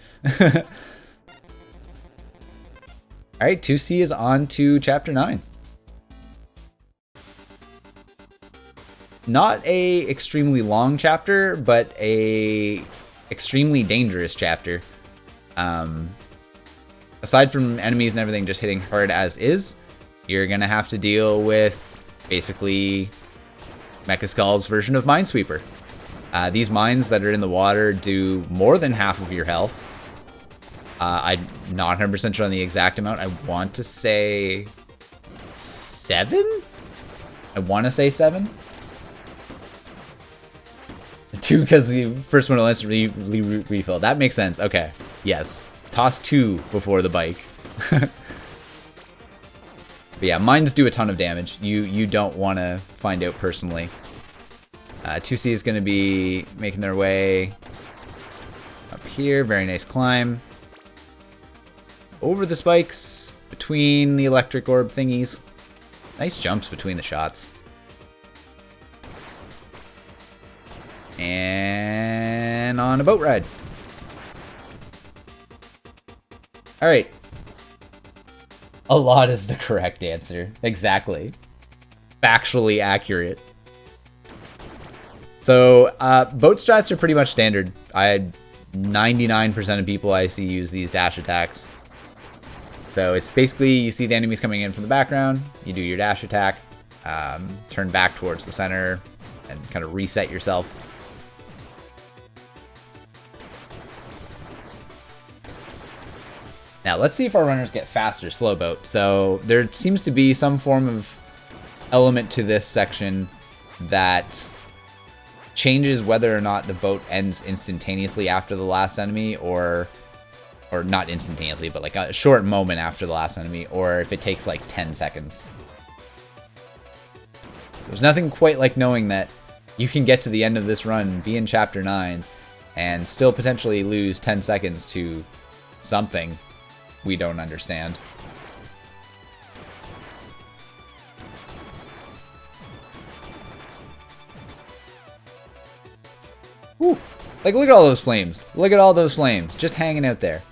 Alright, 2C is on to Chapter 9. Not a extremely long chapter, but a extremely dangerous chapter. Aside from enemies and everything just hitting hard as is, you're gonna have to deal with basically Mecha Skull's version of Minesweeper. These mines that are in the water do more than half of your health. I'm not 100% sure on the exact amount. I want to say 7? I want to say 7. 2 because the first one will instantly refill. That makes sense. Okay. Yes. Toss 2 before the bike. But yeah, mines do a ton of damage. You don't want to find out personally. 2C is going to be making their way up here. Very nice climb. Over the spikes, between the electric orb thingies. Nice jumps between the shots. And on a boat ride. Alright. A lot is the correct answer. Exactly. Factually accurate. So, boat strats are pretty much standard. 99% of people I see use these dash attacks. So it's basically, you see the enemies coming in from the background, you do your dash attack, turn back towards the center, and kind of reset yourself. Now let's see if our runners get fast or slow boat. So there seems to be some form of element to this section that changes whether or not the boat ends instantaneously after the last enemy, or not instantaneously, but like a short moment after the last enemy, or if it takes like 10 seconds. There's nothing quite like knowing that you can get to the end of this run, be in Chapter 9, and still potentially lose 10 seconds to something we don't understand. Woo! Like, look at all those flames. Look at all those flames just hanging out there.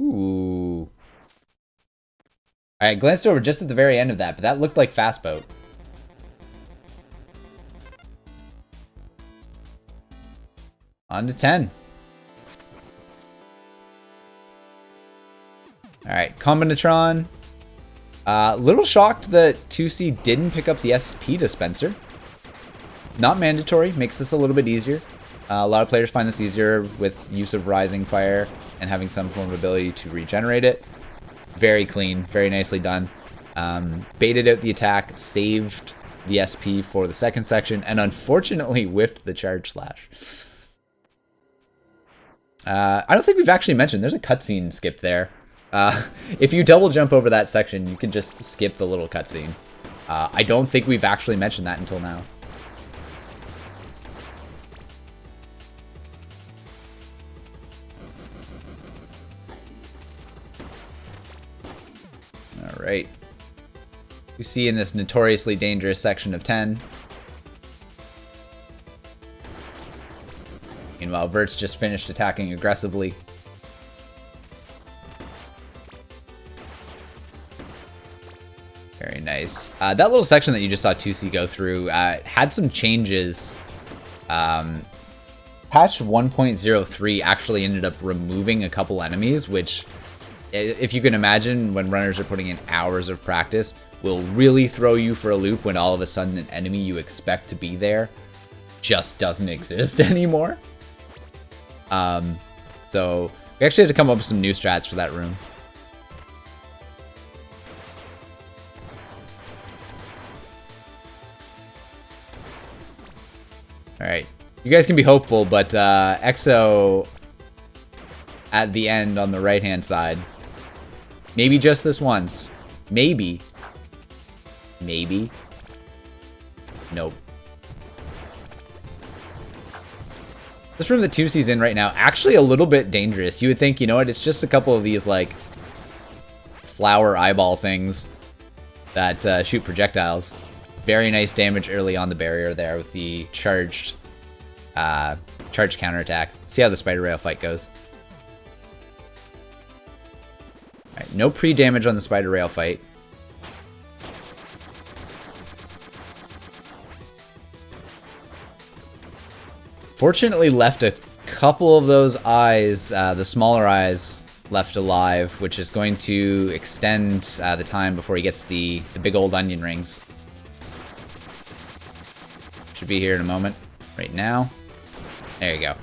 Ooh. I glanced over just at the very end of that, but that looked like fast boat. On to 10. Alright, Combinatron. Little shocked that 2C didn't pick up the SP dispenser. Not mandatory, makes this a little bit easier. A lot of players find this easier with use of Rising Fire and having some form of ability to regenerate it. Very clean, very nicely done. Baited out the attack, saved the SP for the second section, and unfortunately whiffed the Charge Slash. I don't think we've actually mentioned, there's a cutscene skip there. If you double jump over that section, you can just skip the little cutscene. I don't think we've actually mentioned that until now. Alright. You see in this notoriously dangerous section of 10. Meanwhile, Vertz just finished attacking aggressively. Very nice. That little section that you just saw 2C go through had some changes. Patch 1.03 actually ended up removing a couple enemies, which, if you can imagine, when runners are putting in hours of practice, will really throw you for a loop when all of a sudden an enemy you expect to be there just doesn't exist anymore. So we actually had to come up with some new strats for that room. Alright, you guys can be hopeful, but Exo at the end on the right-hand side, maybe just this once, maybe, nope. This room that 2C's in right now, actually a little bit dangerous. You would think, you know what, it's just a couple of these, like, flower eyeball things that shoot projectiles. Very nice damage early on the barrier there with the charged counterattack. See how the spider rail fight goes. Alright, no pre-damage on the spider rail fight. Fortunately left a couple of those eyes, the smaller eyes, left alive, which is going to extend the time before he gets the big old onion rings. Should be here in a moment. Right now. There you go.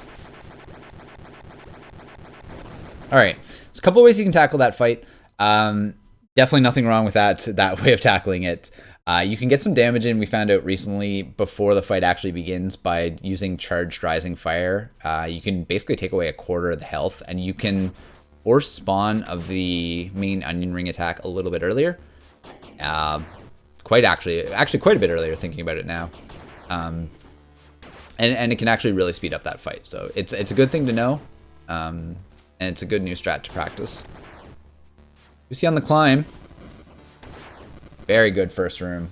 Alright. So a couple ways you can tackle that fight. Definitely nothing wrong with that way of tackling it. You can get some damage in, we found out recently, before the fight actually begins by using Charged Rising Fire. You can basically take away a quarter of the health, and you can force spawn of the main onion ring attack a little bit earlier. Actually quite a bit earlier, thinking about it now. And it can actually really speed up that fight, so it's a good thing to know, and it's a good new strat to practice. You see on the climb, very good first room.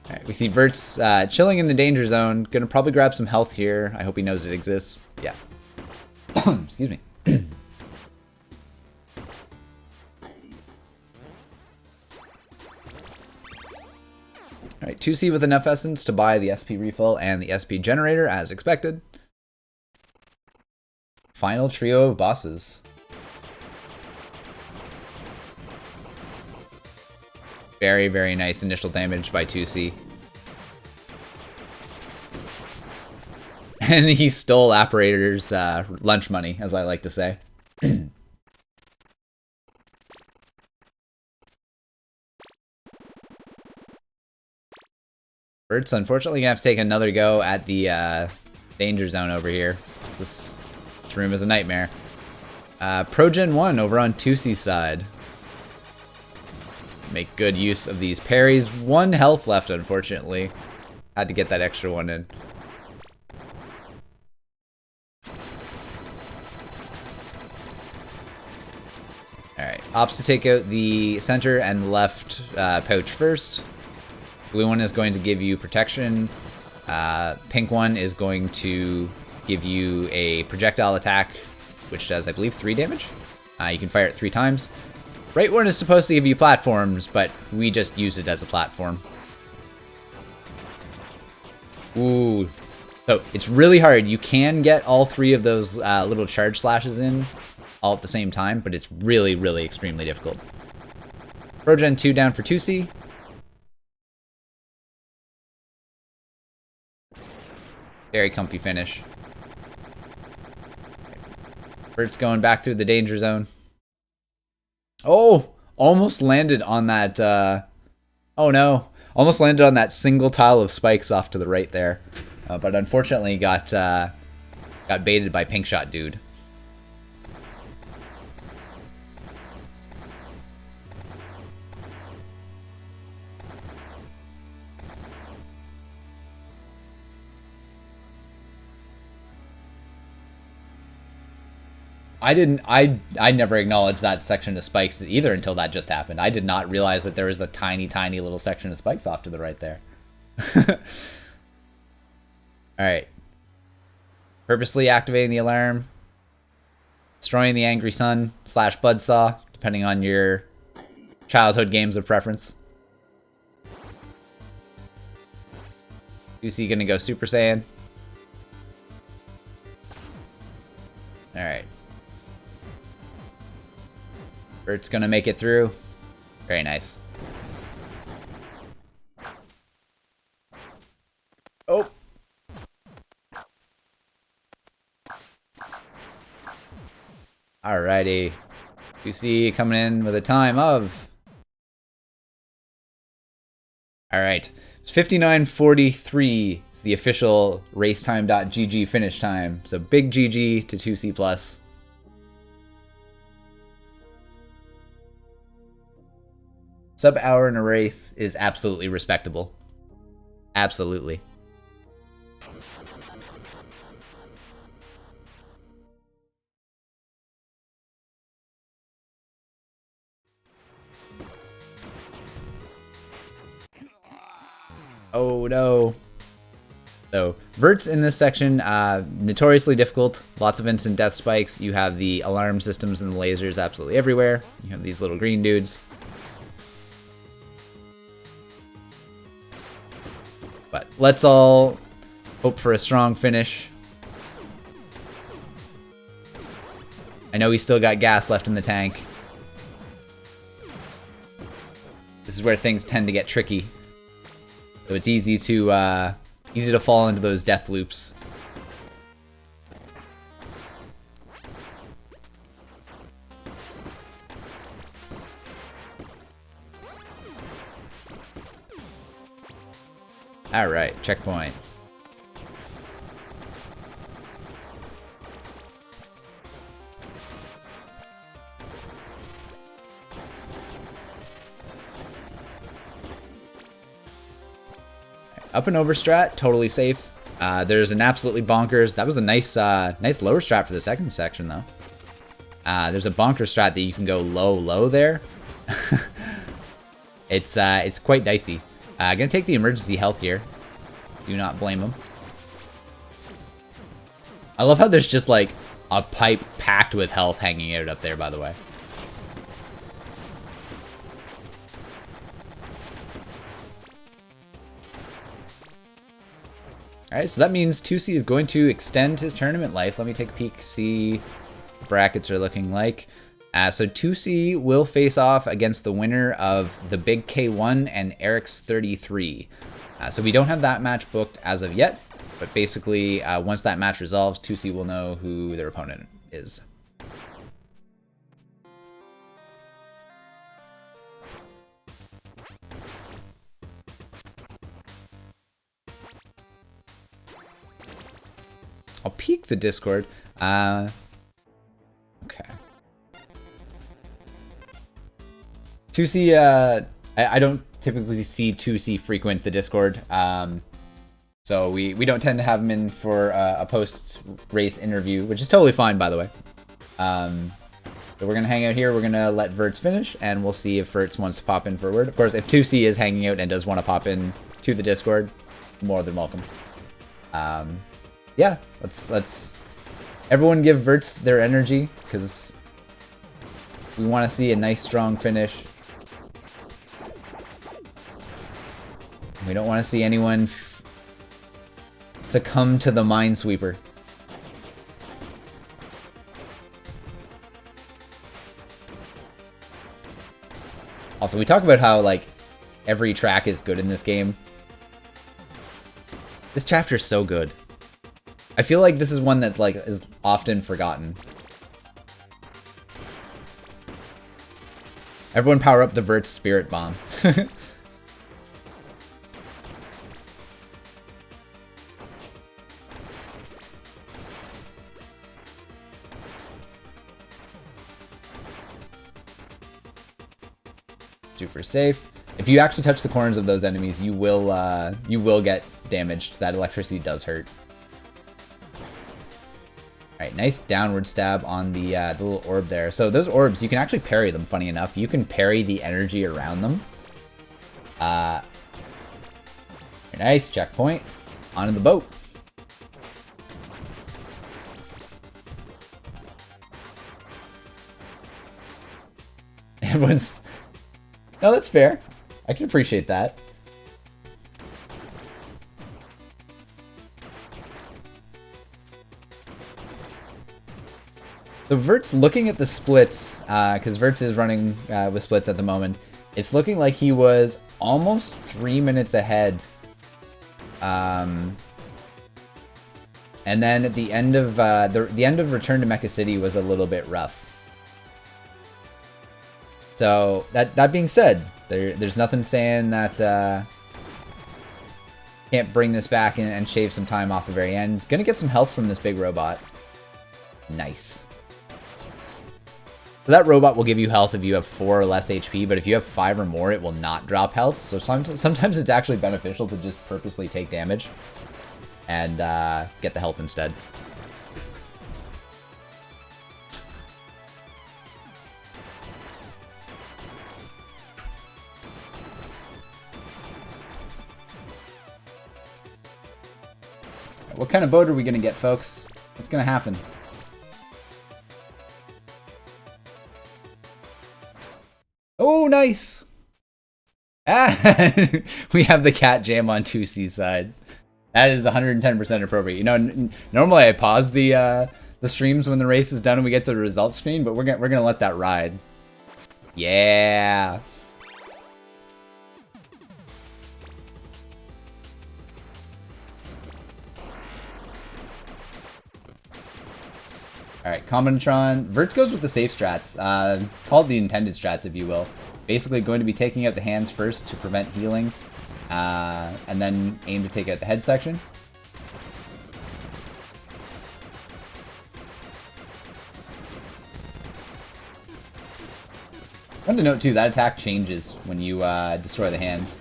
Alright, we see Vertz chilling in the danger zone, gonna probably grab some health here. I hope he knows it exists. Yeah. Excuse me. Alright, 2C with enough essence to buy the SP refill and the SP generator as expected. Final trio of bosses. Very, very nice initial damage by 2C. And he stole Apparator's lunch money, as I like to say. Vertz, unfortunately, gonna have to take another go at the danger zone over here. This room is a nightmare. Pro Gen 1 over on 2C's side. Make good use of these parries. 1 health left, unfortunately. Had to get that extra one in. Alright, opts to take out the center and left pouch first. Blue one is going to give you protection. Pink one is going to give you a projectile attack, which does, I believe, 3 damage. You can fire it 3 times. Right one is supposed to give you platforms, but we just use it as a platform. Ooh. So it's really hard. You can get all 3 of those little charge slashes in all at the same time, but it's really, really extremely difficult. Pro Gen 2 down for 2C. Very comfy finish. Vertz going back through the danger zone. Oh! Almost landed on that, oh no. Almost landed on that single tile of spikes off to the right there. But unfortunately got Got baited by Pink Shot Dude. I never acknowledged that section of spikes either until that just happened. I did not realize that there was a tiny, tiny little section of spikes off to the right there. Alright. Purposely activating the alarm. Destroying the Angry Sun / Buzzsaw, depending on your childhood games of preference. 2C gonna go Super Saiyan. Alright. Vert's gonna make it through. Very nice. Oh! Alrighty. 2C coming in with a time of... Alright. It's 59:43. It's the official racetime.gg finish time. So big GG to 2C+. Sub-hour in a race is absolutely respectable. Absolutely. Oh no. So, Vertz in this section, notoriously difficult. Lots of instant death spikes. You have the alarm systems and the lasers absolutely everywhere. You have these little green dudes. But let's all hope for a strong finish. I know he's still got gas left in the tank. This is where things tend to get tricky. So it's easy to fall into those death loops. Alright, checkpoint. Up and over strat, totally safe. There's an absolutely bonkers. That was a nice lower strat for the second section, though. There's a bonkers strat that you can go low there. It's quite dicey. Gonna take the emergency health here. Do not blame him. I love how there's just like a pipe packed with health hanging out up there, by the way. Alright, so that means 2C is going to extend his tournament life. Let me take a peek, see what brackets are looking like. So 2C will face off against the winner of the Big K1 and Eric's 33. So we don't have that match booked as of yet, but basically once that match resolves, 2C will know who their opponent is. I'll peek the Discord. Okay. TwoC, I don't typically see 2C frequent the Discord, so we don't tend to have him in for a post-race interview, which is totally fine, by the way. So we're going to hang out here, we're going to let Vertz finish, and we'll see if Vertz wants to pop in for a word. Of course, if 2C is hanging out and does want to pop in to the Discord, more than welcome. Yeah, let's everyone give Vertz their energy, because we want to see a nice strong finish. We don't want to see anyone succumb to the Minesweeper. Also, we talk about how like every track is good in this game. This chapter is so good. I feel like this is one that like is often forgotten. Everyone power up the Vertz Spirit Bomb. super safe. If you actually touch the corners of those enemies, you will get damaged. That electricity does hurt. Alright, nice downward stab on the little orb there. So those orbs, you can actually parry them, funny enough. You can parry the energy around them. Nice, checkpoint. Onto the boat. Everyone's... No, that's fair. I can appreciate that. So Vertz, looking at the splits, because Vertz is running with splits at the moment, it's looking like he was almost 3 minutes ahead. And then at the end of the end of Return to Mekacity was a little bit rough. So that being said, there's nothing saying that can't bring this back and shave some time off the very end. It's gonna get some health from this big robot. Nice. So that robot will give you health if you have 4 or less HP, but if you have 5 or more, it will not drop health. So sometimes it's actually beneficial to just purposely take damage and get the health instead. What kind of boat are we going to get, folks? What's going to happen? Oh, nice! Ah, we have the cat jam on 2C's side. That is 110% appropriate. You know, normally I pause the streams when the race is done and we get to the results screen, but we're gonna let that ride. Yeah. Alright, Combinatron. Vertz goes with the safe strats. Called the intended strats, if you will. Basically going to be taking out the hands first to prevent healing. And then aim to take out the head section. I want to note too, that attack changes when you destroy the hands.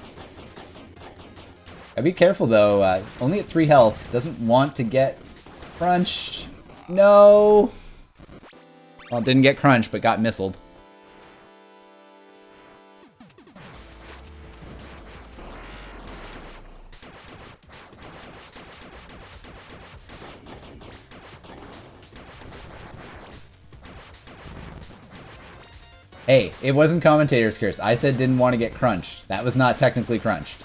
Gotta be careful though, only at 3 health, doesn't want to get crunched. No! Well, it didn't get crunched, but got missiled. Hey, it wasn't commentator's curse. I said didn't want to get crunched. That was not technically crunched.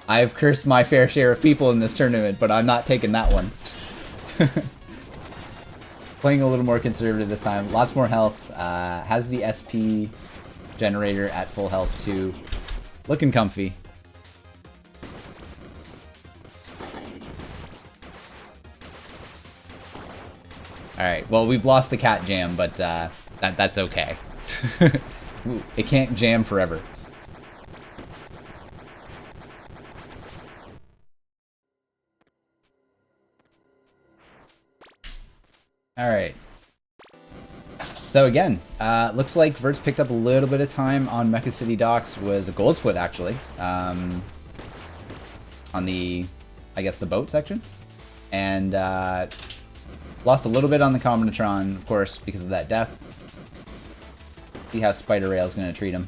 I've cursed my fair share of people in this tournament, but I'm not taking that one. Playing a little more conservative this time. Lots more health. Has the SP generator at full health too. Looking comfy. Alright, well we've lost the cat jam, but that's okay. Ooh, it can't jam forever. Alright. So again, looks like Vertz picked up a little bit of time on Mekacity docks. Was a gold split actually. On the, I guess, the boat section. And lost a little bit on the Combinatron, of course, because of that death. See how Spider Rail's gonna treat him.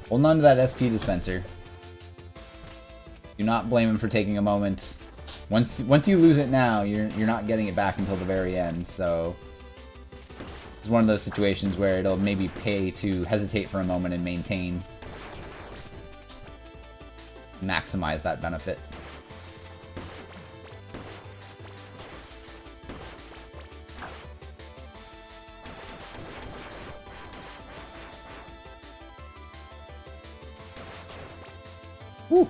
Holding on to that SP dispenser. Do not blame him for taking a moment. Once you lose it now, you're not getting it back until the very end, so it's one of those situations where it'll maybe pay to hesitate for a moment and maintain. Maximize that benefit. Woo.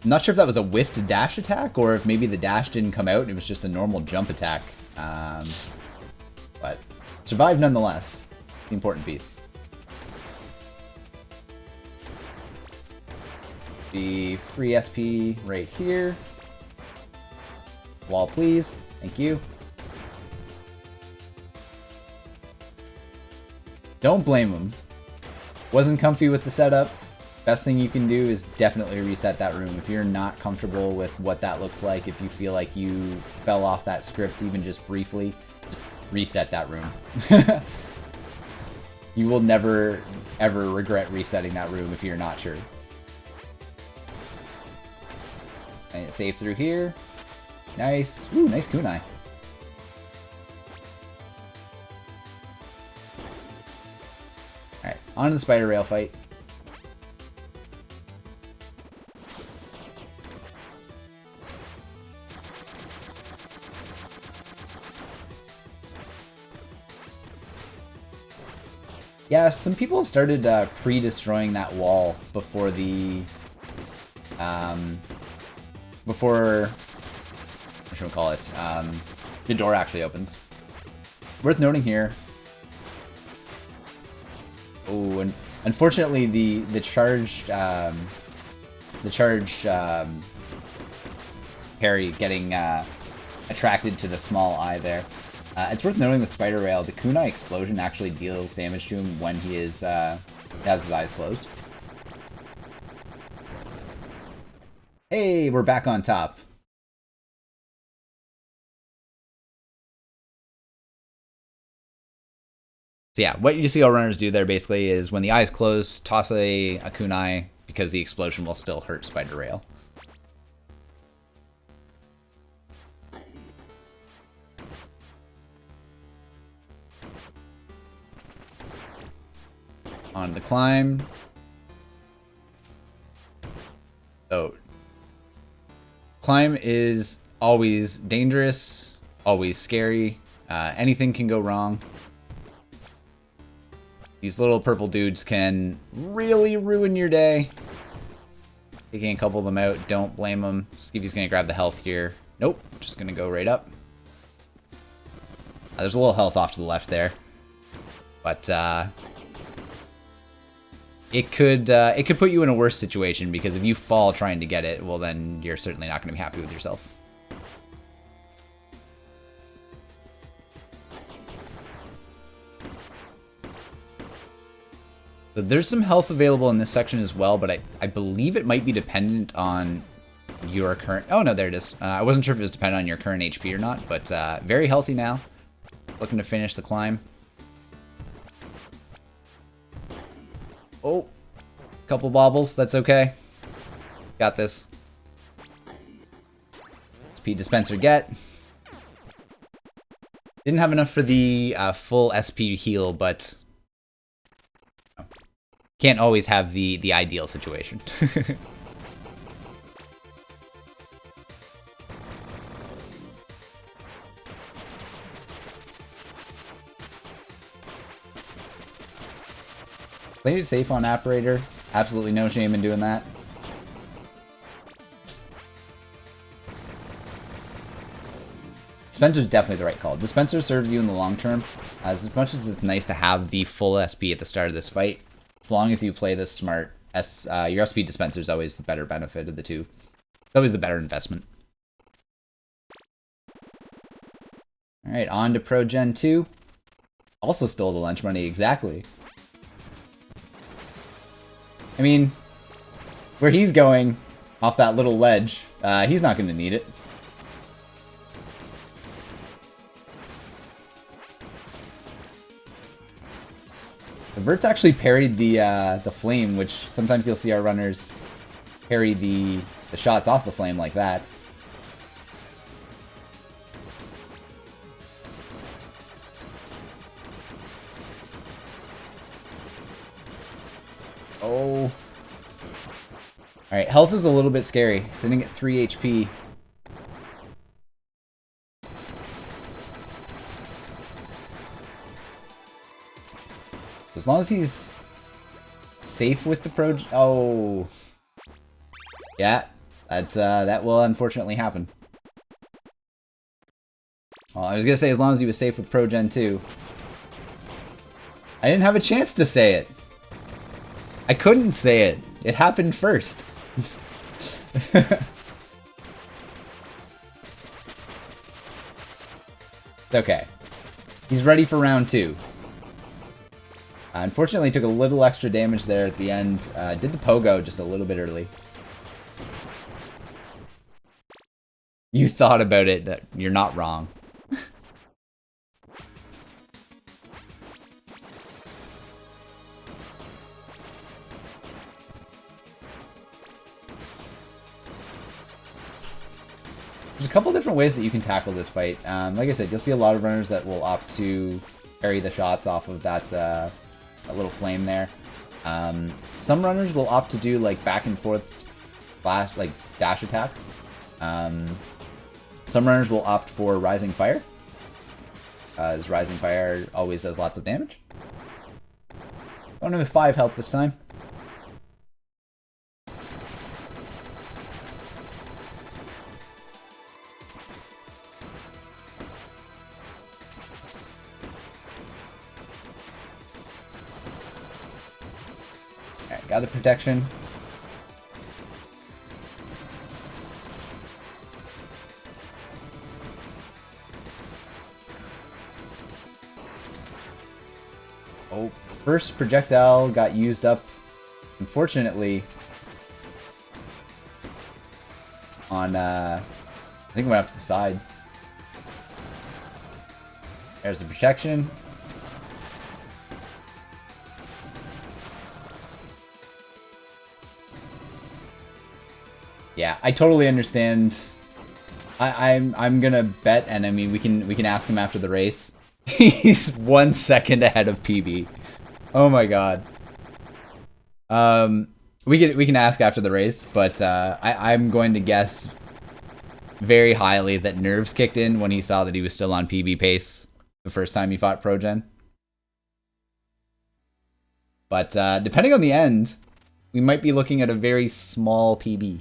I'm not sure if that was a whiffed dash attack or if maybe the dash didn't come out and it was just a normal jump attack. But survived nonetheless. The important piece. The free SP right here. Wall, please. Thank you. Don't blame him. Wasn't comfy with the setup. Best thing you can do is definitely reset that room. If you're not comfortable with what that looks like, if you feel like you fell off that script even just briefly, just reset that room. You will never, ever regret resetting that room if you're not sure. And save through here. Nice. Ooh, nice kunai. Alright, on to the spider rail fight. Yeah, some people have started pre-destroying that wall before the before, what should we call it? The door actually opens. Worth noting here. Oh, and unfortunately, the charged parry getting attracted to the small eye there. It's worth noting with Spider Rail, the kunai explosion actually deals damage to him when he is has his eyes closed. Hey, we're back on top. So yeah, what you see all runners do there basically is when the eyes close, toss a kunai because the explosion will still hurt Spider Rail. On the climb. So, climb is always dangerous, always scary. Anything can go wrong. These little purple dudes can really ruin your day. Taking a couple of them out, don't blame them. Skeevy's gonna grab the health here. Nope, just gonna go right up. There's a little health off to the left there. But, it could put you in a worse situation, because if you fall trying to get it, well then you're certainly not going to be happy with yourself. So there's some health available in this section as well, but I believe it might be dependent on your current... Oh no, there it is. I wasn't sure if it was dependent on your current HP or not, but very healthy now. Looking to finish the climb. Oh, couple bobbles, that's okay. Got this. SP dispenser get. Didn't have enough for the full SP heal, but can't always have the ideal situation. Played it safe on Apparator. Absolutely no shame in doing that. Dispenser's definitely the right call. Dispenser serves you in the long term. As much as it's nice to have the full SP at the start of this fight, as long as you play this smart, your SP dispenser is always the better benefit of the two. It's always the better investment. Alright, on to Pro Gen 2. Also stole the lunch money, exactly. I mean, where he's going, off that little ledge, he's not going to need it. The Vertz actually parried the flame, which sometimes you'll see our runners parry the shots off the flame like that. Oh. Alright, health is a little bit scary. Sitting at 3 HP. As long as he's safe with the Oh. Yeah, that will unfortunately happen. Well, I was gonna say as long as he was safe with Pro Gen 2. I didn't have a chance to say it. I couldn't say it. It happened first. Okay. He's ready for round 2. Unfortunately, took a little extra damage there at the end. Did the pogo just a little bit early. You thought about it. That you're not wrong. There's a couple different ways that you can tackle this fight. Like I said, you'll see a lot of runners that will opt to parry the shots off of that, that little flame there. Some runners will opt to do like back and forth flash, like dash attacks. Some runners will opt for Rising Fire, as Rising Fire always does lots of damage. Going in with 5 health this time. Alright, got the protection. Oh, first projectile got used up, unfortunately, on, I think we went up to the side. There's the protection. Yeah, I totally understand. I'm gonna bet, and I mean we can ask him after the race. He's 1 second ahead of PB. Oh my god. We can ask after the race, but I'm going to guess very highly that nerves kicked in when he saw that he was still on PB pace the first time he fought ProGen. But depending on the end, we might be looking at a very small PB.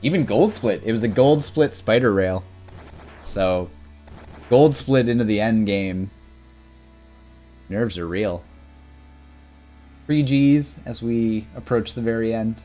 Even gold split. It was a gold split spider rail. So, gold split into the end game. Nerves are real. 3 Gs as we approach the very end.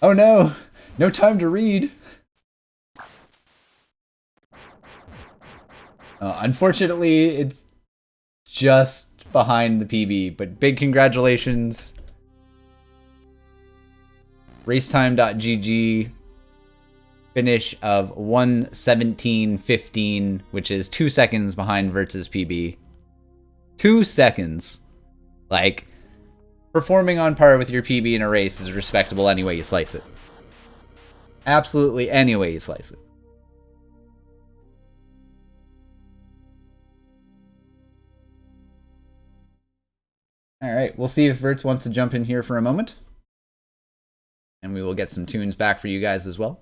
Oh no! No time to read! Unfortunately, it's just behind the PB, but big congratulations. Racetime.gg finish of 1:17.15, which is 2 seconds behind Vertz's PB. 2 seconds. Like, performing on par with your PB in a race is respectable any way you slice it. Absolutely any way you slice it. Alright, we'll see if Vertz wants to jump in here for a moment. And we will get some tunes back for you guys as well.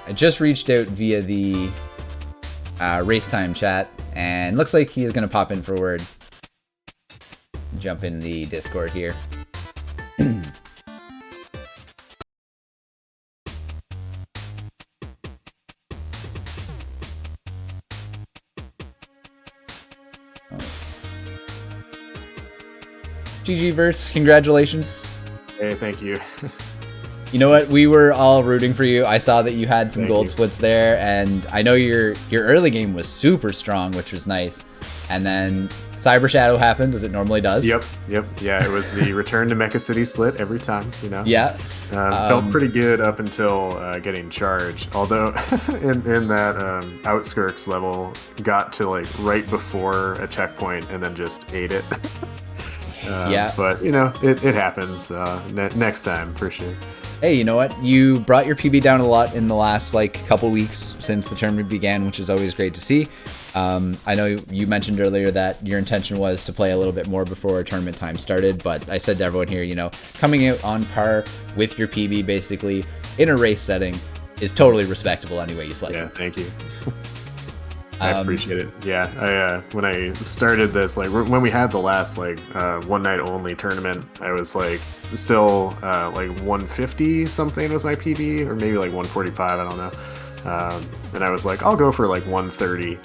I just reached out via the Racetime chat, and looks like he is going to pop in for a word. Jump in the Discord here. GG Vertz, congratulations. Hey, thank you. You know what? We were all rooting for you. I saw that you had some gold splits there, and I know your early game was super strong, which was nice. And then Cyber Shadow happened, as it normally does. Yep. Yeah, it was the return to Mekacity split every time, you know? Yeah. Felt pretty good up until getting charged. Although in that outskirts level, got to like right before a checkpoint and then just ate it. Yeah. But, you know, it happens next time for sure. Hey, you know what? You brought your PB down a lot in the last like couple weeks since the tournament began, which is always great to see. I know you mentioned earlier that your intention was to play a little bit more before tournament time started, but I said to everyone here, you know, coming out on par with your PB basically in a race setting is totally respectable any way you slice it. Yeah, thank you. I appreciate it. Yeah, when I started this, like when we had the last like one night only tournament, I was like still like 150 something was my PB, or maybe like 145, I don't know. And I was like, I'll go for like 130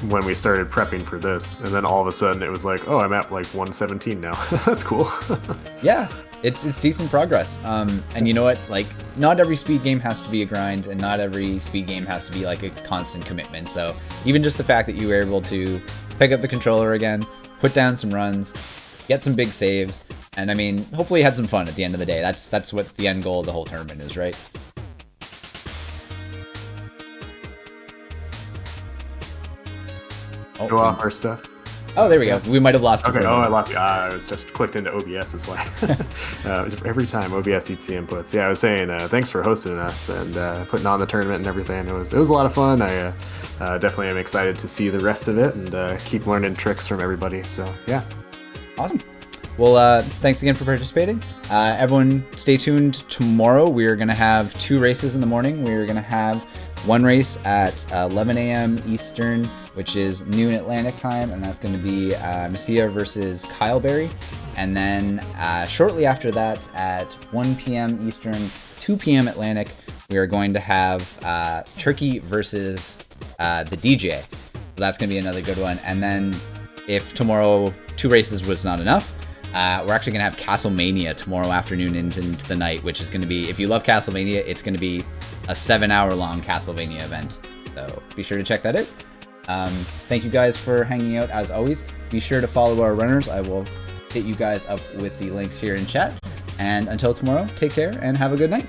when we started prepping for this, and then all of a sudden it was like, oh, I'm at like 117 now. That's cool. Yeah. It's decent progress. And you know what? Like, not every speed game has to be a grind, and not every speed game has to be like a constant commitment. So even just the fact that you were able to pick up the controller again, put down some runs, get some big saves, and I mean, hopefully you had some fun at the end of the day. That's what the end goal of the whole tournament is, right? Go off our stuff. Oh, there we go. We might have lost. Okay. Oh, I lost you. I was just clicked into OBS. Is why. Every time OBS eats the inputs. Yeah, I was saying thanks for hosting us and putting on the tournament and everything. It was a lot of fun. I definitely am excited to see the rest of it and keep learning tricks from everybody. So yeah. Awesome. Well, thanks again for participating. Everyone, stay tuned. Tomorrow we are going to have 2 races in the morning. We are going to have one race at 11 a.m. Eastern, which is noon Atlantic time, and that's going to be Messia versus Kyleberry. And then shortly after that, at 1 p.m. Eastern, 2 p.m. Atlantic, we are going to have Turkey versus the DJ. So that's going to be another good one. And then if tomorrow 2 races was not enough, we're actually going to have Castlemania tomorrow afternoon into the night, which is going to be, if you love Castlemania, it's going to be a 7-hour-long Castlevania event. So be sure to check that out. Thank you guys for hanging out as always. Be sure to follow our runners. I will hit you guys up with the links here in chat. And until tomorrow, take care and have a good night.